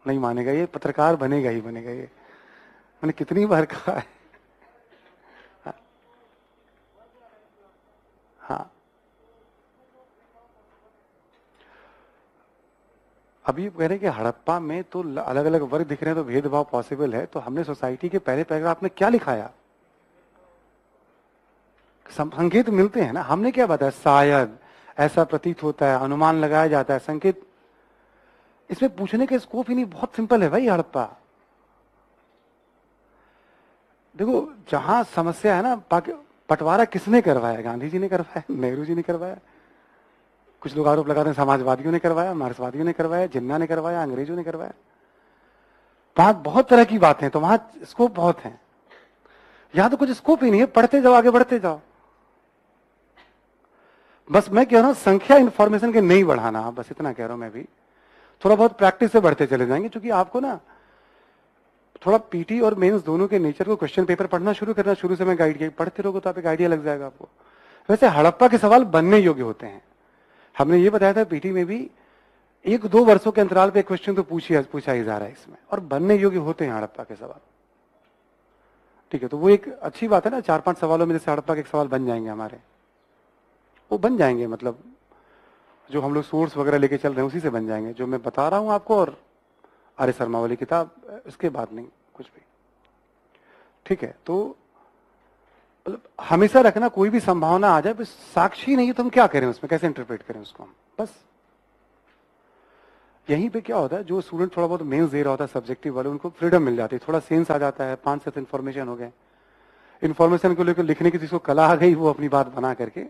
नहीं मानेगा ये, पत्रकार बनेगा ही बनेगा ये, मैंने कितनी बार कहा है। हाँ, अभी कह रहे हैं कि हड़प्पा में तो अलग अलग वर्ग दिख रहे हैं, तो भेदभाव पॉसिबल है। तो हमने सोसाइटी के पहले पैराग्राफ में क्या लिखाया, संकेत मिलते हैं ना, हमने क्या बताया, शायद ऐसा प्रतीत होता है, अनुमान लगाया जाता है, संकेत। इसमें पूछने के स्कोप ही नहीं, बहुत सिंपल है भाई हड़प्पा। देखो जहां समस्या है ना, बंटवारा किसने करवाया? गांधी जी ने करवाया, नेहरू जी ने करवाया, कुछ लोग आरोप लगाते हैं समाजवादियों ने करवाया, मार्क्सवादियों ने करवाया, जिन्ना ने करवाया, अंग्रेजों ने करवाया। वहां बहुत तरह की बातें, तो वहां स्कोप बहुत है। यहां तो कुछ स्कोप ही नहीं है, पढ़ते जाओ, आगे बढ़ते जाओ। बस मैं कह रहा हूं संख्या इंफॉर्मेशन के नहीं बढ़ाना, बस इतना कह रहा हूं मैं भी। थोड़ा बहुत प्रैक्टिस से बढ़ते चले जाएंगे, क्योंकि आपको ना थोड़ा पीटी और मेंस दोनों के नेचर को, क्वेश्चन पेपर पढ़ना शुरू करना, शुरू से मैं गाइड किया, पढ़ते रहोगे तो आप एक आइडिया लग जाएगा आपको। वैसे हड़प्पा के सवाल बनने योग्य होते हैं, हमने ये बताया था पीटी में भी, 1-2 वर्षों के अंतराल पे क्वेश्चन तो पूछा ही जा रहा है इसमें, और बनने योग्य होते हैं हड़प्पा के सवाल, ठीक है। तो वो एक अच्छी बात है ना, 4-5 सवालों में जैसे हड़प्पा के सवाल बन जाएंगे हमारे, वो बन जाएंगे, मतलब जो हम लोग सोर्स वगैरह लेके चल रहे हैं उसी से बन जाएंगे, जो मैं बता रहा हूं आपको, और आर्य शर्मा वाली किताब, इसके बाद नहीं कुछ भी। ठीक है, तो मतलब हमेशा रखना, कोई भी संभावना आ जाए, बस साक्षी नहीं है तो हम क्या करें उसमें, कैसे इंटरप्रेट करें उसको हम, बस यहीं पे क्या होता है, जो स्टूडेंट थोड़ा बहुत मेंस दे रहा होता है सब्जेक्टिव वाले, उनको फ्रीडम मिल जाती है, थोड़ा सेंस आ जाता है, 5-7 इन्फॉर्मेशन हो गए, इन्फॉर्मेशन को लेकर लिखने की जिसको कला आ गई वो अपनी बात बना करके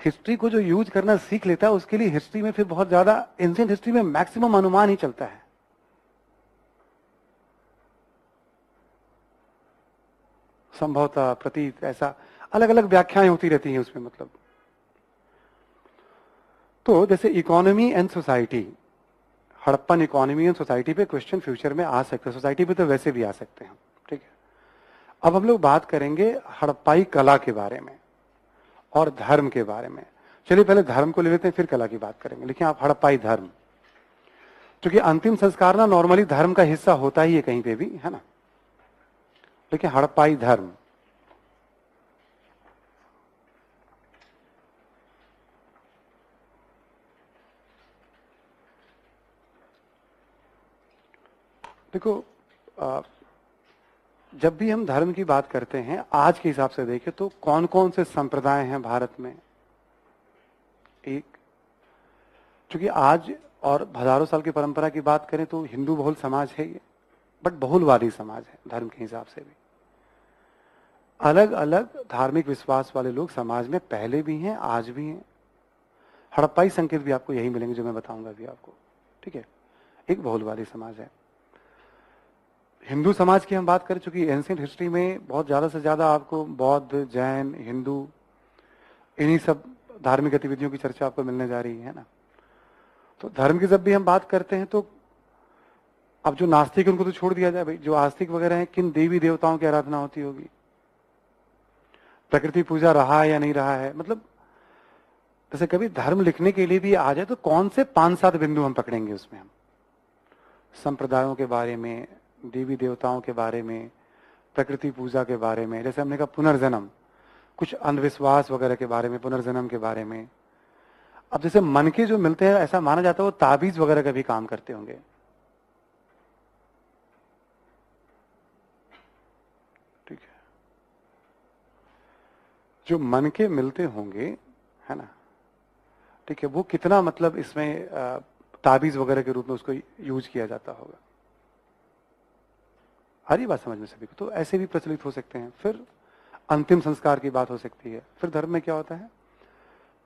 हिस्ट्री को जो यूज करना सीख लेता है, उसके लिए हिस्ट्री में फिर बहुत ज्यादा, एंशिएंट हिस्ट्री में मैक्सिमम अनुमान ही चलता है। संभवतः, प्रतीत, ऐसा अलग अलग व्याख्याएं होती रहती हैं उसमें, मतलब तो जैसे economy and society, Harappan economy and society पे क्वेश्चन फ्यूचर में आ सकते हैं, सोसाइटी पे तो वैसे भी आ सकते हैं। ठीक है, अब हम लोग बात करेंगे हड़प्पाई कला के बारे में और धर्म के बारे में। चलिए पहले धर्म को ले लेते हैं, फिर कला की बात करेंगे। लेकिन आप हड़प्पाई धर्म, क्योंकि अंतिम संस्कार ना नॉर्मली धर्म का हिस्सा होता ही है कहीं पे भी, है ना, लेकिन हड़प्पाई धर्म, देखो जब भी हम धर्म की बात करते हैं आज के हिसाब से देखें तो कौन कौन से संप्रदाय हैं भारत में। एक, क्योंकि आज और हजारों साल की परंपरा की बात करें तो हिंदू बहुल समाज है ये, बट बहुलवादी समाज है धर्म के हिसाब से भी। अलग अलग धार्मिक विश्वास वाले लोग समाज में पहले भी हैं, आज भी हैं। हड़प्पाई संकेत भी आपको यही मिलेंगे जो मैं बताऊंगा अभी आपको। ठीक है, एक बहुलवादी समाज है। हिंदू समाज की हम बात करें, चूंकि एंशिएंट हिस्ट्री में बहुत ज्यादा से ज्यादा आपको बौद्ध, जैन, हिंदू, इन्हीं सब धार्मिक गतिविधियों की चर्चा आपको मिलने जा रही है ना। तो धर्म की जब भी हम बात करते हैं तो अब जो नास्तिक उनको तो छोड़ दिया जाए भाई, जो आस्तिक वगैरह हैं, किन देवी देवताओं की आराधना होती होगी, प्रकृति पूजा रहा है या नहीं रहा है, मतलब जैसे कभी धर्म लिखने के लिए भी आ जाए तो कौन से 5-7 बिंदु हम पकड़ेंगे उसमें, हम संप्रदायों के बारे में, देवी देवताओं के बारे में, प्रकृति पूजा के बारे में, जैसे हमने कहा पुनर्जन्म, कुछ अंधविश्वास वगैरह के बारे में, पुनर्जन्म के बारे में। अब जैसे मन के जो मिलते हैं, ऐसा माना जाता है वो ताबीज वगैरह का भी काम करते होंगे। ठीक है, जो मन के मिलते होंगे, है ना, ठीक है, वो कितना मतलब इसमें ताबीज वगैरह के रूप में उसको यूज किया जाता होगा। आ रही बात समझ में सभी को? तो ऐसे भी प्रचलित हो सकते हैं। फिर अंतिम संस्कार की बात हो सकती है। फिर धर्म में क्या होता है,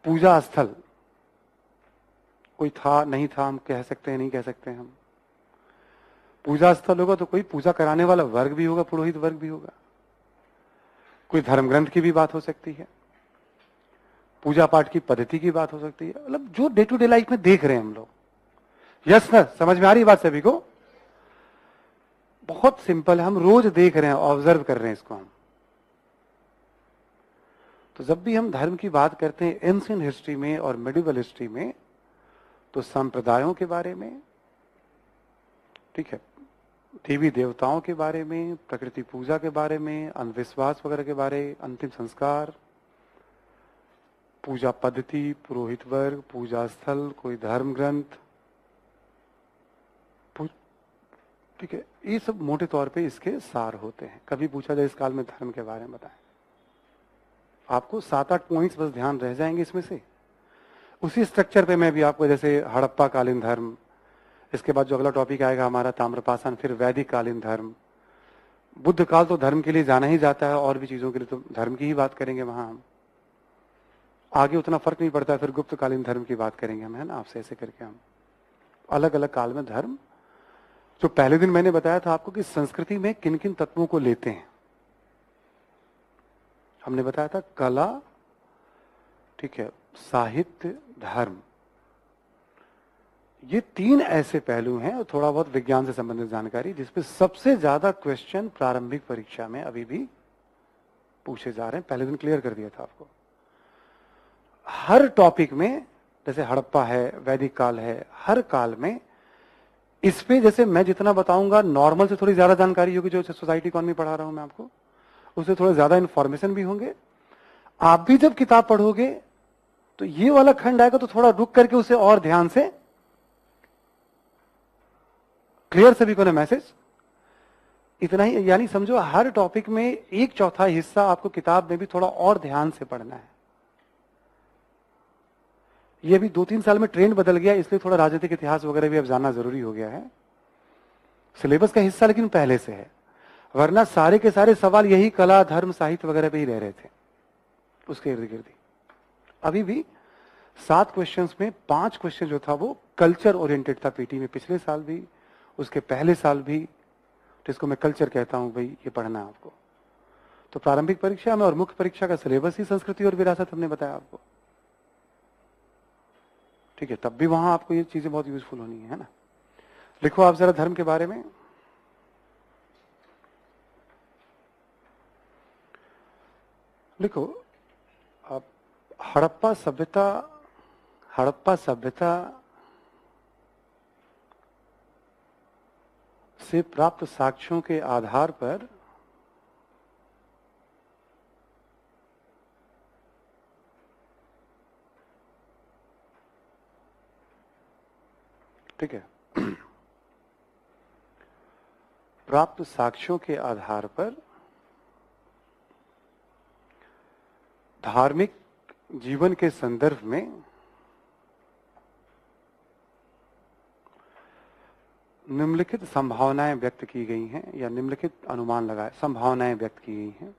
पूजा स्थल, कोई था नहीं था, हम कह सकते हैं नहीं कह सकते हैं हम। पूजा स्थल होगा तो कोई पूजा कराने वाला वर्ग भी होगा, पुरोहित वर्ग भी होगा। कोई धर्म ग्रंथ की भी बात हो सकती है, पूजा पाठ की पद्धति की बात हो सकती है, मतलब जो डे टू डे लाइफ में देख रहे हैं हम लोग। यस ना, समझ में आ रही बात सभी को? बहुत सिंपल है, हम रोज देख रहे हैं, ऑब्जर्व कर रहे हैं इसको हम। तो जब भी हम धर्म की बात करते हैं एंशिएंट हिस्ट्री में और मिडिवल हिस्ट्री में, तो संप्रदायों के बारे में, ठीक है, देवी देवताओं के बारे में, प्रकृति पूजा के बारे में, अंधविश्वास वगैरह के बारे, अंतिम संस्कार, पूजा पद्धति, पुरोहित वर्ग, पूजा स्थल, कोई धर्म ग्रंथ, ठीक है, ये सब मोटे तौर पे इसके सार होते हैं। कभी पूछा जाए इस काल में धर्म के बारे में बताएं, आपको 7-8 पॉइंट्स बस ध्यान रह जाएंगे इसमें से। उसी स्ट्रक्चर पे मैं भी आपको, जैसे हड़प्पा कालीन धर्म, इसके बाद जो अगला टॉपिक आएगा हमारा ताम्रपाषाण, फिर वैदिक कालीन धर्म, बुद्ध काल तो धर्म के लिए जाना ही जाता है, और भी चीजों के लिए तो धर्म की ही बात करेंगे वहां हम। आगे उतना फर्क नहीं पड़ता, फिर गुप्त कालीन धर्म की बात करेंगे हम, है ना, आपसे ऐसे करके हम अलग अलग काल में धर्म। जो पहले दिन मैंने बताया था आपको कि संस्कृति में किन किन तत्वों को लेते हैं, हमने बताया था कला, ठीक है, साहित्य, धर्म, ये 3 ऐसे पहलू हैं, और थोड़ा बहुत विज्ञान से संबंधित जानकारी, जिसपे सबसे ज्यादा क्वेश्चन प्रारंभिक परीक्षा में अभी भी पूछे जा रहे हैं। पहले दिन क्लियर कर दिया था आपको। हर टॉपिक में, जैसे हड़प्पा है, वैदिक काल है, हर काल में इस पे जैसे मैं जितना बताऊंगा नॉर्मल से थोड़ी ज्यादा जानकारी होगी, जो सोसाइटी इकोनॉमी पढ़ा रहा हूं मैं आपको, उससे थोड़ा ज्यादा इंफॉर्मेशन भी होंगे। आप भी जब किताब पढ़ोगे तो ये वाला खंड आएगा तो थोड़ा रुक करके उसे और ध्यान से, क्लियर सभी को ना मैसेज? इतना ही, यानी समझो हर टॉपिक में एक चौथा हिस्सा आपको किताब में भी थोड़ा और ध्यान से पढ़ना है। ये भी 2-3 साल में ट्रेंड बदल गया, इसलिए थोड़ा राजनीतिक इतिहास वगैरह भी अब जानना जरूरी हो गया है, सिलेबस का हिस्सा लेकिन पहले से है। वरना सारे के सारे सवाल यही कला धर्म साहित्य वगैरह पे ही रह रहे थे, उसके इर्द गिर्द। अभी भी 7 क्वेश्चंस में 5 क्वेश्चन जो था वो कल्चर ओरिएंटेड था पीटी में, पिछले साल भी, उसके पहले साल भी, जिसको मैं कल्चर कहता हूं भाई, ये पढ़ना है आपको। तो प्रारंभिक परीक्षा में और मुख्य परीक्षा का सिलेबस ही संस्कृति और विरासत हमने बताया आपको, ठीक है? तब भी वहां आपको ये चीजें बहुत यूजफुल होनी है ना। लिखो आप जरा धर्म के बारे में। लिखो आप, हड़प्पा सभ्यता से प्राप्त साक्ष्यों के आधार पर ठीक है, प्राप्त साक्ष्यों के आधार पर धार्मिक जीवन के संदर्भ में निम्नलिखित संभावनाएं व्यक्त की गई हैं, या निम्नलिखित अनुमान लगाए संभावनाएं व्यक्त की गई हैं।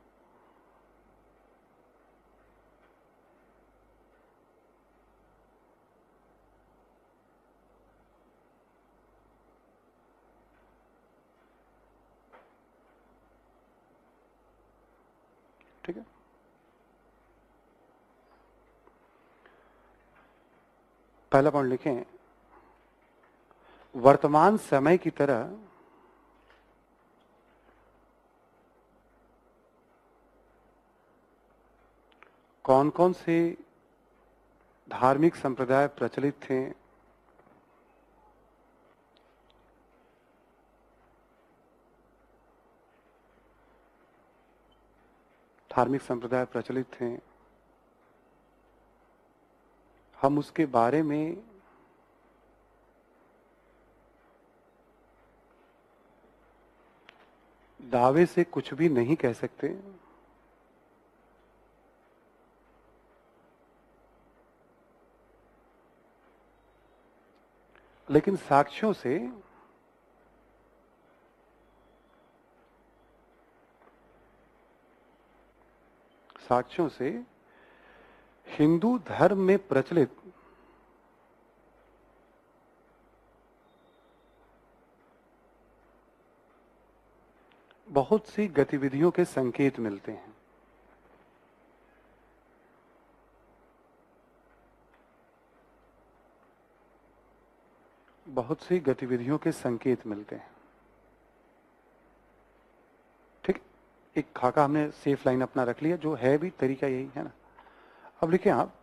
ठीक है, पहला पॉइंट लिखें, वर्तमान समय की तरह कौन कौन से धार्मिक संप्रदाय प्रचलित थे हम उसके बारे में दावे से कुछ भी नहीं कह सकते, लेकिन साक्ष्यों से हिंदू धर्म में प्रचलित बहुत सी गतिविधियों के संकेत मिलते हैं। बहुत सी गतिविधियों के संकेत मिलते हैं। ठीक, एक खाका हमने सेफ लाइन अपना रख लिया, जो है भी तरीका यही है ना। अब लिखें आप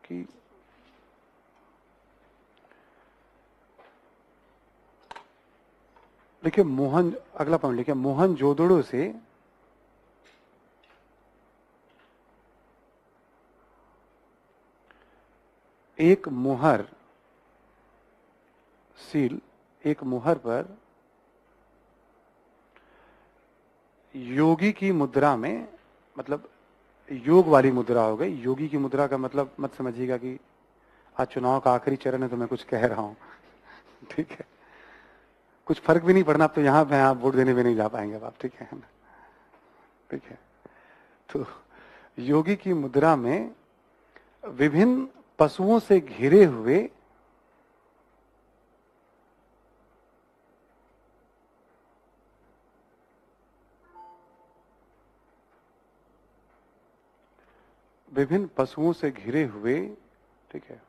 कि देखिए अगला पॉइंट लिखिए, मोहनजोदड़ो से एक मुहर सील, एक मुहर पर योगी की मुद्रा में, मतलब योग वाली मुद्रा हो गई। योगी की मुद्रा का मतलब मत समझिएगा कि आज चुनाव का आखिरी चरण है तो मैं कुछ कह रहा हूं, ठीक है? कुछ फर्क भी नहीं पड़ना, अब तो यहां पे आप वोट देने भी नहीं जा पाएंगे आप, ठीक है ना? ठीक है, तो योगी की मुद्रा में विभिन्न पशुओं से घिरे हुए ठीक है,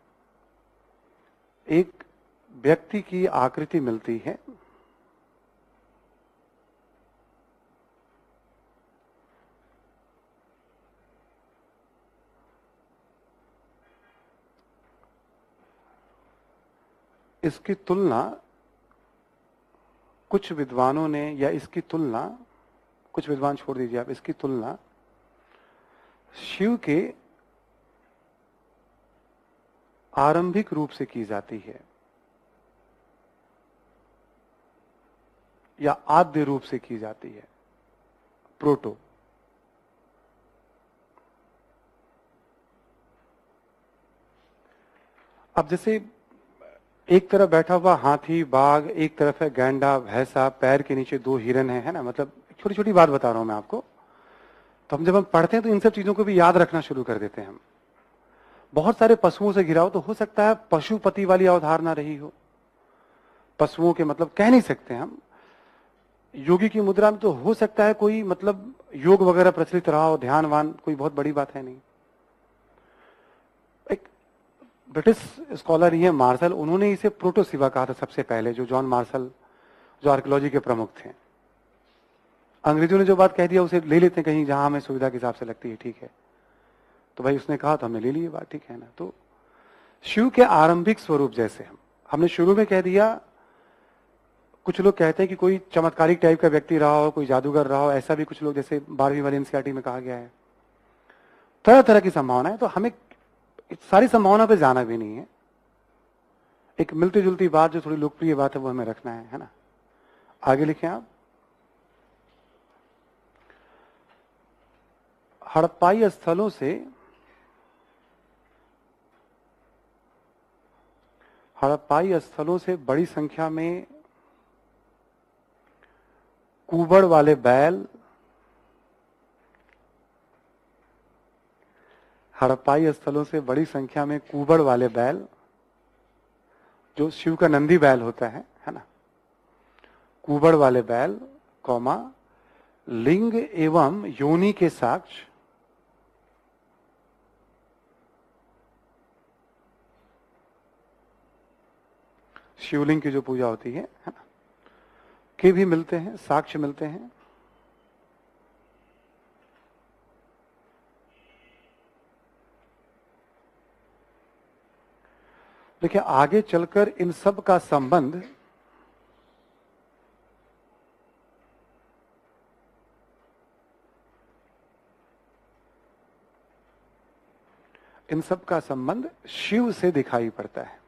एक व्यक्ति की आकृति मिलती है। इसकी तुलना कुछ विद्वानों ने, या इसकी तुलना, कुछ विद्वान छोड़ दीजिए आप, इसकी तुलना शिव के आरंभिक रूप से की जाती है या आद्य रूप से की जाती है? प्रोटो। अब जैसे एक तरफ बैठा हुआ हाथी, बाघ, एक तरफ है गैंडा, भैंसा, पैर के नीचे दो हिरन है ना, मतलब छोटी छोटी बात बता रहा हूं मैं आपको। तो जब हम पढ़ते हैं तो इन सब चीजों को भी याद रखना शुरू कर देते हैं हम। बहुत सारे पशुओं से घिरा हो, तो हो सकता है पशुपति वाली अवधारणा रही हो। पशुओं के मतलब कह नहीं सकते हम। योगी की मुद्रा में तो हो सकता है कोई मतलब योग वगैरह प्रचलित रहा हो, ध्यानवान, कोई बहुत बड़ी बात है नहीं। एक ब्रिटिश स्कॉलर ही है मार्शल, उन्होंने इसे प्रोटोसिवा कहा था सबसे पहले, जो जॉन मार्शल, जो आर्कियोलॉजी के प्रमुख थे। अंग्रेजों ने जो बात कह दिया उसे ले लेते हैं कहीं जहां हमें सुविधा के हिसाब से लगती है, ठीक है। तो भाई उसने कहा तो हमने ले ली ये बात, ठीक है ना। तो शिव के आरंभिक स्वरूप जैसे हमने शुरू में कह दिया, कुछ लोग कहते हैं कि कोई चमत्कारिक टाइप का व्यक्ति रहा हो, कोई जादूगर रहा हो, ऐसा भी कुछ लोग, जैसे 12वीं वाली एनसीईआरटी में कहा गया है। तरह तरह की संभावना है, तो हमें सारी संभावना पे जाना भी नहीं है। एक मिलती जुलती बात जो थोड़ी लोकप्रिय बात है वो हमें रखना है ना। आगे लिखें आप। हड़प्पाई स्थलों से बड़ी संख्या में कुबड़ वाले बैल, हड़प्पाई स्थलों से बड़ी संख्या में कुबड़ वाले बैल, जो शिव का नंदी बैल होता है ना, कुबड़ वाले बैल, कौमा, लिंग एवं योनि के साक्ष्य, शिवलिंग की जो पूजा होती है ना, के भी मिलते हैं, साक्ष्य मिलते हैं। देखिए आगे चलकर इन सब का संबंध शिव से दिखाई पड़ता है।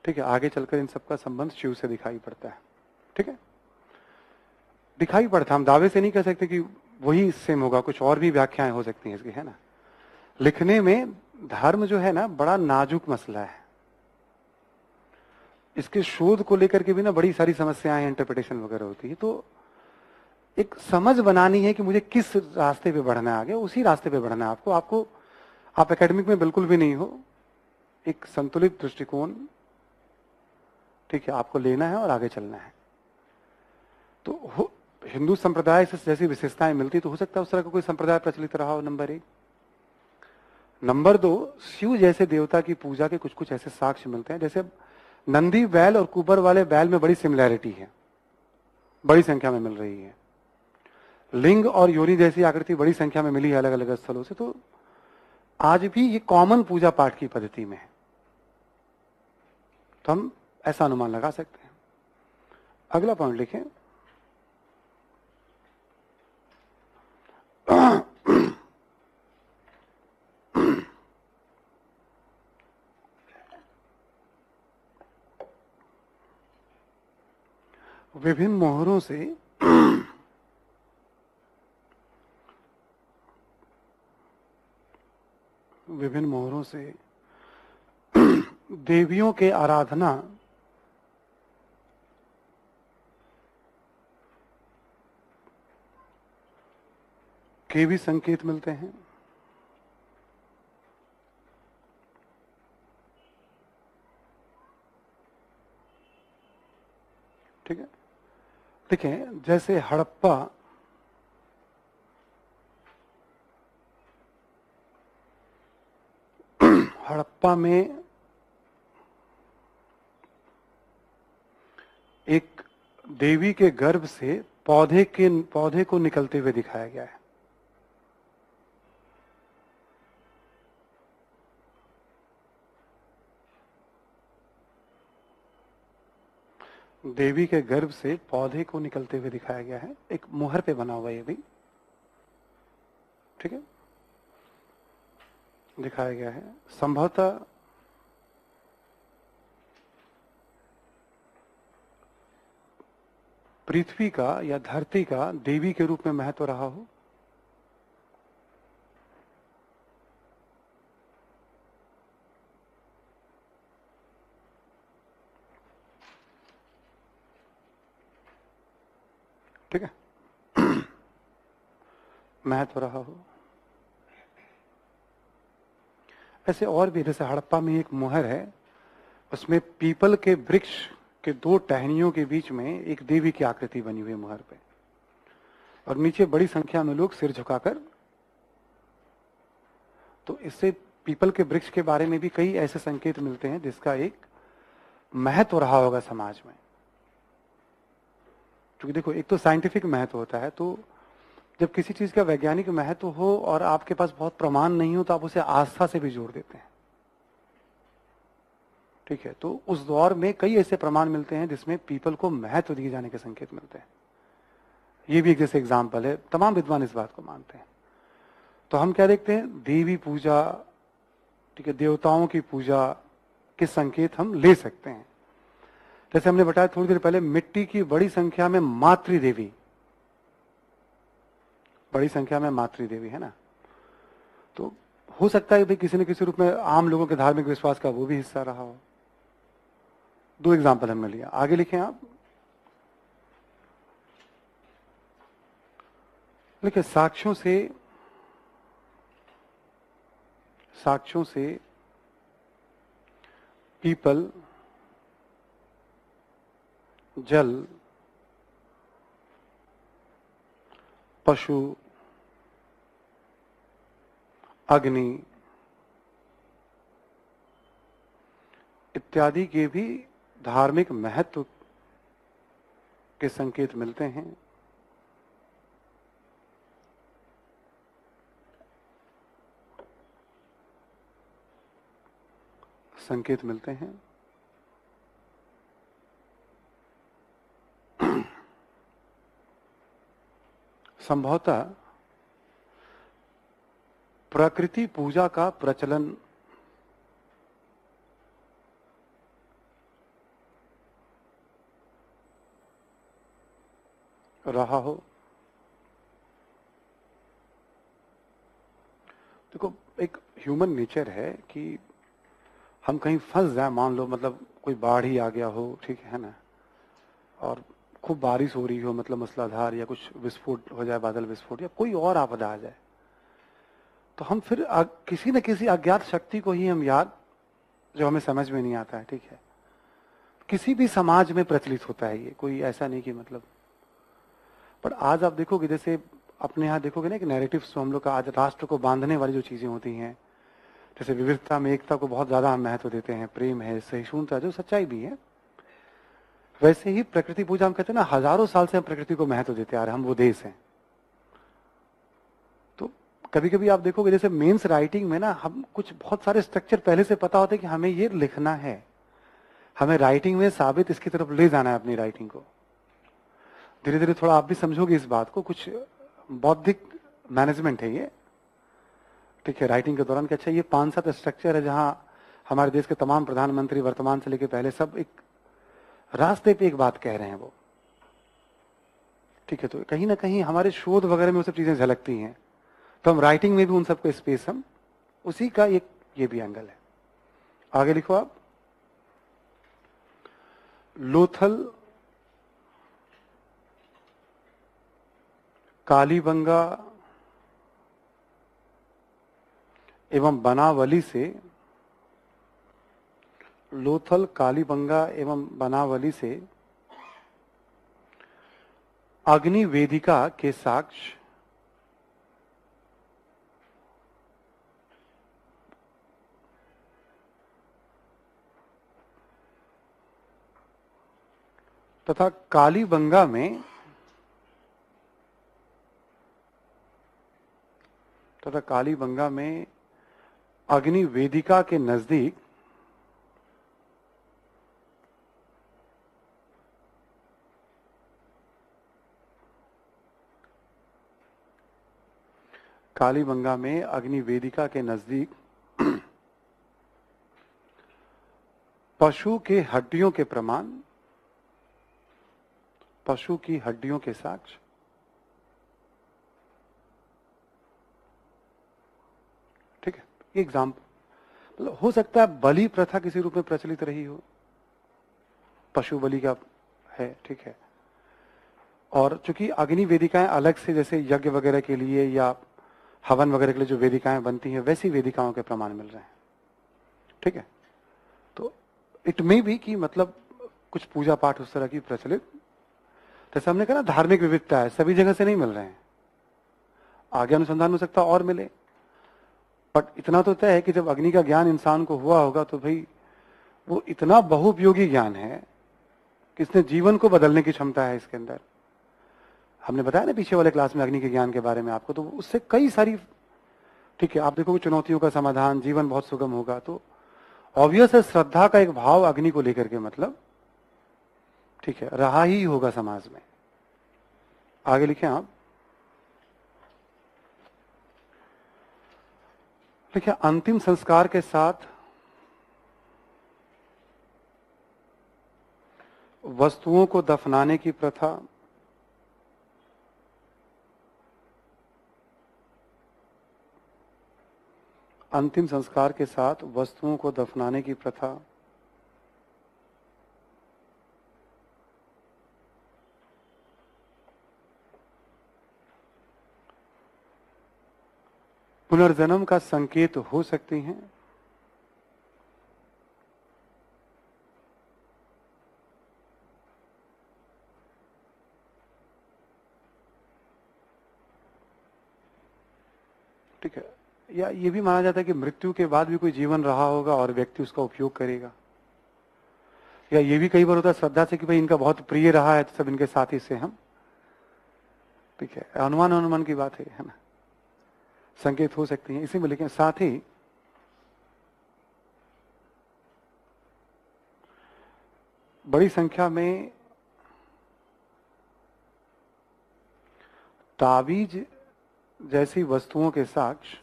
ठीक है, आगे चलकर इन सब का संबंध शिव से दिखाई पड़ता है। ठीक है, दिखाई पड़ता, हम दावे से नहीं कह सकते कि वही सेम होगा, कुछ और भी व्याख्याएं हो सकती हैं इसकी, है ना। लिखने में धर्म जो है ना बड़ा नाजुक मसला है, इसके शोध को लेकर के भी ना बड़ी सारी समस्याएं, इंटरप्रिटेशन वगैरह होती है। तो एक समझ बनानी है कि मुझे किस रास्ते पे बढ़ना है, आगे उसी रास्ते पे बढ़ना है आपको। आप एकेडमिक में बिल्कुल भी नहीं हो, एक संतुलित दृष्टिकोण, ठीक है, आपको लेना है और आगे चलना है। तो हिंदू संप्रदाय से जैसी विशेषताएं मिलती तो हो सकता है उस तरह का कोई संप्रदाय प्रचलित रहा हो, नंबर 1। नंबर 2, शिव जैसे देवता की पूजा के कुछ कुछ ऐसे साक्ष्य मिलते हैं, जैसे नंदी बैल और कुबर वाले बैल में बड़ी सिमिलैरिटी है, बड़ी संख्या में मिल रही है। लिंग और योनि जैसी आकृति बड़ी संख्या में मिली है अलग अलग स्थलों से, तो आज भी ये कॉमन पूजा पाठ की पद्धति में है, तो हम ऐसा अनुमान लगा सकते हैं। अगला पॉइंट लिखें। विभिन्न मोहरों से देवियों के आराधना के भी संकेत मिलते हैं। ठीक है, देखें जैसे हड़प्पा में एक देवी के गर्भ से पौधे को निकलते हुए दिखाया गया है। देवी के गर्भ से पौधे को निकलते हुए दिखाया गया है, एक मुहर पे बना हुआ ये भी, ठीक है, दिखाया गया है। संभवतः पृथ्वी का या धरती का देवी के रूप में महत्व रहा हो। ठीक है, महत्व रहा हो। ऐसे और भी, जैसे हड़प्पा में एक मुहर है, उसमें पीपल के वृक्ष के दो टहनियों के बीच में एक देवी की आकृति बनी हुई मुहर पे, और नीचे बड़ी संख्या में लोग सिर झुकाकर। तो इससे पीपल के वृक्ष के बारे में भी कई ऐसे संकेत मिलते हैं जिसका एक महत्व रहा होगा समाज में। क्योंकि देखो, एक तो साइंटिफिक महत्व होता है, तो जब किसी चीज का वैज्ञानिक महत्व हो और आपके पास बहुत प्रमाण नहीं हो तो आप उसे आस्था से भी जोड़ देते हैं। ठीक है, तो उस दौर में कई ऐसे प्रमाण मिलते हैं जिसमें पीपल को महत्व दिए जाने के संकेत मिलते हैं। ये भी एक जैसे एग्जाम्पल है, तमाम विद्वान इस बात को मानते हैं। तो हम क्या देखते हैं, देवी पूजा, ठीक है, देवताओं की पूजा के संकेत हम ले सकते हैं। जैसे हमने बताया थोड़ी देर पहले, मिट्टी की बड़ी संख्या में मातृदेवी, बड़ी संख्या में मातृदेवी है ना, तो हो सकता है कि किसी न किसी रूप में आम लोगों के धार्मिक विश्वास का वो भी हिस्सा रहा हो। दो एग्जाम्पल हमने लिया, आगे लिखें आप। देखिए, साक्ष्यों से पीपल, जल, पशु, अग्नि इत्यादि के भी धार्मिक महत्व के संकेत मिलते हैं। संकेत मिलते हैं। संभवतः प्रकृति पूजा का प्रचलन रहा हो। देखो, एक ह्यूमन नेचर है कि हम कहीं फंस जाए, मान लो मतलब कोई बाढ़ ही आ गया हो, ठीक है ना, और खूब बारिश हो रही हो, मतलब मूसलाधार, या कुछ विस्फोट हो जाए, बादल विस्फोट, या कोई और आपदा आ जाए, तो हम फिर किसी न किसी अज्ञात शक्ति को ही हम याद, जो हमें समझ में नहीं आता है, ठीक है। किसी भी समाज में प्रचलित होता है ये, कोई ऐसा नहीं कि मतलब, पर आज आप देखोगे, जैसे अपने यहाँ देखोगे ना, कि नैरेटिव्स हम लोग का आज राष्ट्र को बांधने वाली जो चीजें होती हैं, जैसे विविधता में एकता को बहुत ज्यादा हम महत्व देते हैं, प्रेम है, सहिष्णुता, जो सच्चाई भी है, वैसे ही प्रकृति पूजा हम कहते हैं ना, हजारों साल से हम प्रकृति को महत्व देते आ रहे हैं, हम वो देश हैं। तो कभी कभी आप देखोगे, जैसे मेंस राइटिंग में ना, हम कुछ बहुत सारे स्ट्रक्चर पहले से पता होते हैं कि हमें ये लिखना है, हमें राइटिंग में साबित इसकी तरफ ले जाना है अपनी राइटिंग को। धीरे धीरे थोड़ा आप भी समझोगे इस बात को, कुछ बौद्धिक मैनेजमेंट है ये, ठीक है, राइटिंग के दौरान। कि अच्छा, ये 5-7 स्ट्रक्चर है जहां हमारे देश के तमाम प्रधानमंत्री, वर्तमान से लेकर पहले, सब एक रास्ते पे एक बात कह रहे हैं वो, ठीक है। तो कहीं ना कहीं हमारे शोध वगैरह में वो सब चीजें झलकती हैं, तो हम राइटिंग में भी उन सबको स्पेस, हम उसी का एक ये भी एंगल है। आगे लिखो आप। लोथल, कालीबंगा एवं बनावली से, लोथल, कालीबंगा एवं बनावली से अग्नि वेदिका के साक्ष्य तथा कालीबंगा में अग्नि वेदिका के नजदीक कालीबंगा में अग्नि वेदिका के नजदीक पशु के हड्डियों के प्रमाण, पशु की हड्डियों के साक्ष्य, ठीक है, एग्जाम्पल हो सकता है बलि प्रथा किसी रूप में प्रचलित रही हो, पशु बलि का है, ठीक है। और चूंकि अग्नि वेदिकाएं अलग से जैसे यज्ञ वगैरह के लिए या हवन वगैरह के लिए जो वेदिकाएं बनती हैं वैसी वेदिकाओं के प्रमाण मिल रहे हैं, ठीक है। तो इट मे भी कि मतलब कुछ पूजा पाठ उस तरह की प्रचलित, जैसे हमने कहा ना धार्मिक विविधता है, सभी जगह से नहीं मिल रहे हैं, आगे अनुसंधान हो सकता और मिले, बट इतना तो तय है कि जब अग्नि का ज्ञान इंसान को हुआ होगा तो भाई वो इतना बहुपयोगी ज्ञान है कि इसने जीवन को बदलने की क्षमता है इसके अंदर। हमने बताया ना पीछे वाले क्लास में अग्नि के ज्ञान के बारे में आपको, तो उससे कई सारी, ठीक है, आप देखोगे चुनौतियों का समाधान, जीवन बहुत सुगम होगा। तो ऑब्वियस है श्रद्धा का एक भाव अग्नि को लेकर के मतलब, ठीक है, रहा ही होगा समाज में। आगे लिखें आप, देखिए अंतिम संस्कार के साथ वस्तुओं को दफनाने की प्रथा अंतिम संस्कार के साथ वस्तुओं को दफनाने की प्रथा पुनर्जन्म का संकेत हो सकती हैं। ठीक है, या ये भी माना जाता है कि मृत्यु के बाद भी कोई जीवन रहा होगा और व्यक्ति उसका उपयोग करेगा, या ये भी कई बार होता है श्रद्धा से कि भाई इनका बहुत प्रिय रहा है तो सब इनके साथी से हम, ठीक है, अनुमान की बात है ना, संकेत हो सकती हैं। इसी में लेकिन साथ ही बड़ी संख्या में ताबीज जैसी वस्तुओं के साक्ष्य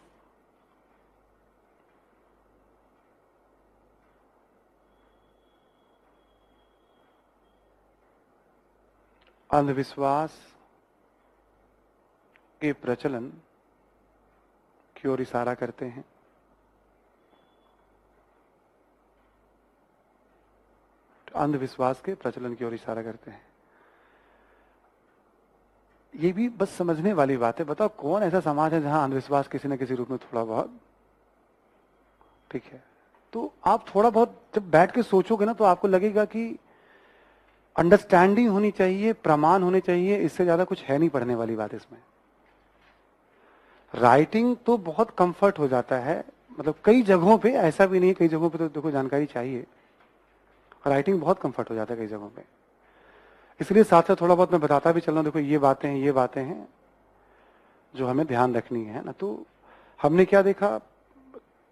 अंधविश्वास के प्रचलन की ओर इशारा करते हैं। अंधविश्वास के प्रचलन की ओर इशारा करते हैं। ये भी बस समझने वाली बात है। बताओ कौन ऐसा समाज है जहां अंधविश्वास किसी न किसी रूप में थोड़ा बहुत, ठीक है, तो आप थोड़ा बहुत जब बैठ के सोचोगे ना तो आपको लगेगा कि अंडरस्टैंडिंग होनी चाहिए, प्रमाण होने चाहिए, इससे ज्यादा कुछ है नहीं पढ़ने वाली बात इसमें। राइटिंग तो बहुत कंफर्ट हो जाता है, मतलब कई जगहों पे, ऐसा भी नहीं, कई जगहों पे तो देखो जानकारी चाहिए, राइटिंग बहुत कंफर्ट हो जाता है कई जगहों पे। इसलिए साथ साथ थोड़ा बहुत मैं बताता भी चल रहा हूं, देखो ये बातें हैं जो हमें ध्यान रखनी है ना। तो हमने क्या देखा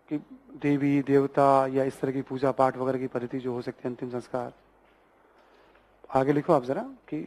कि देवी देवता या इस तरह की पूजा पाठ वगैरह की पद्धति जो हो सकती है, अंतिम संस्कार। आगे लिखो आप जरा कि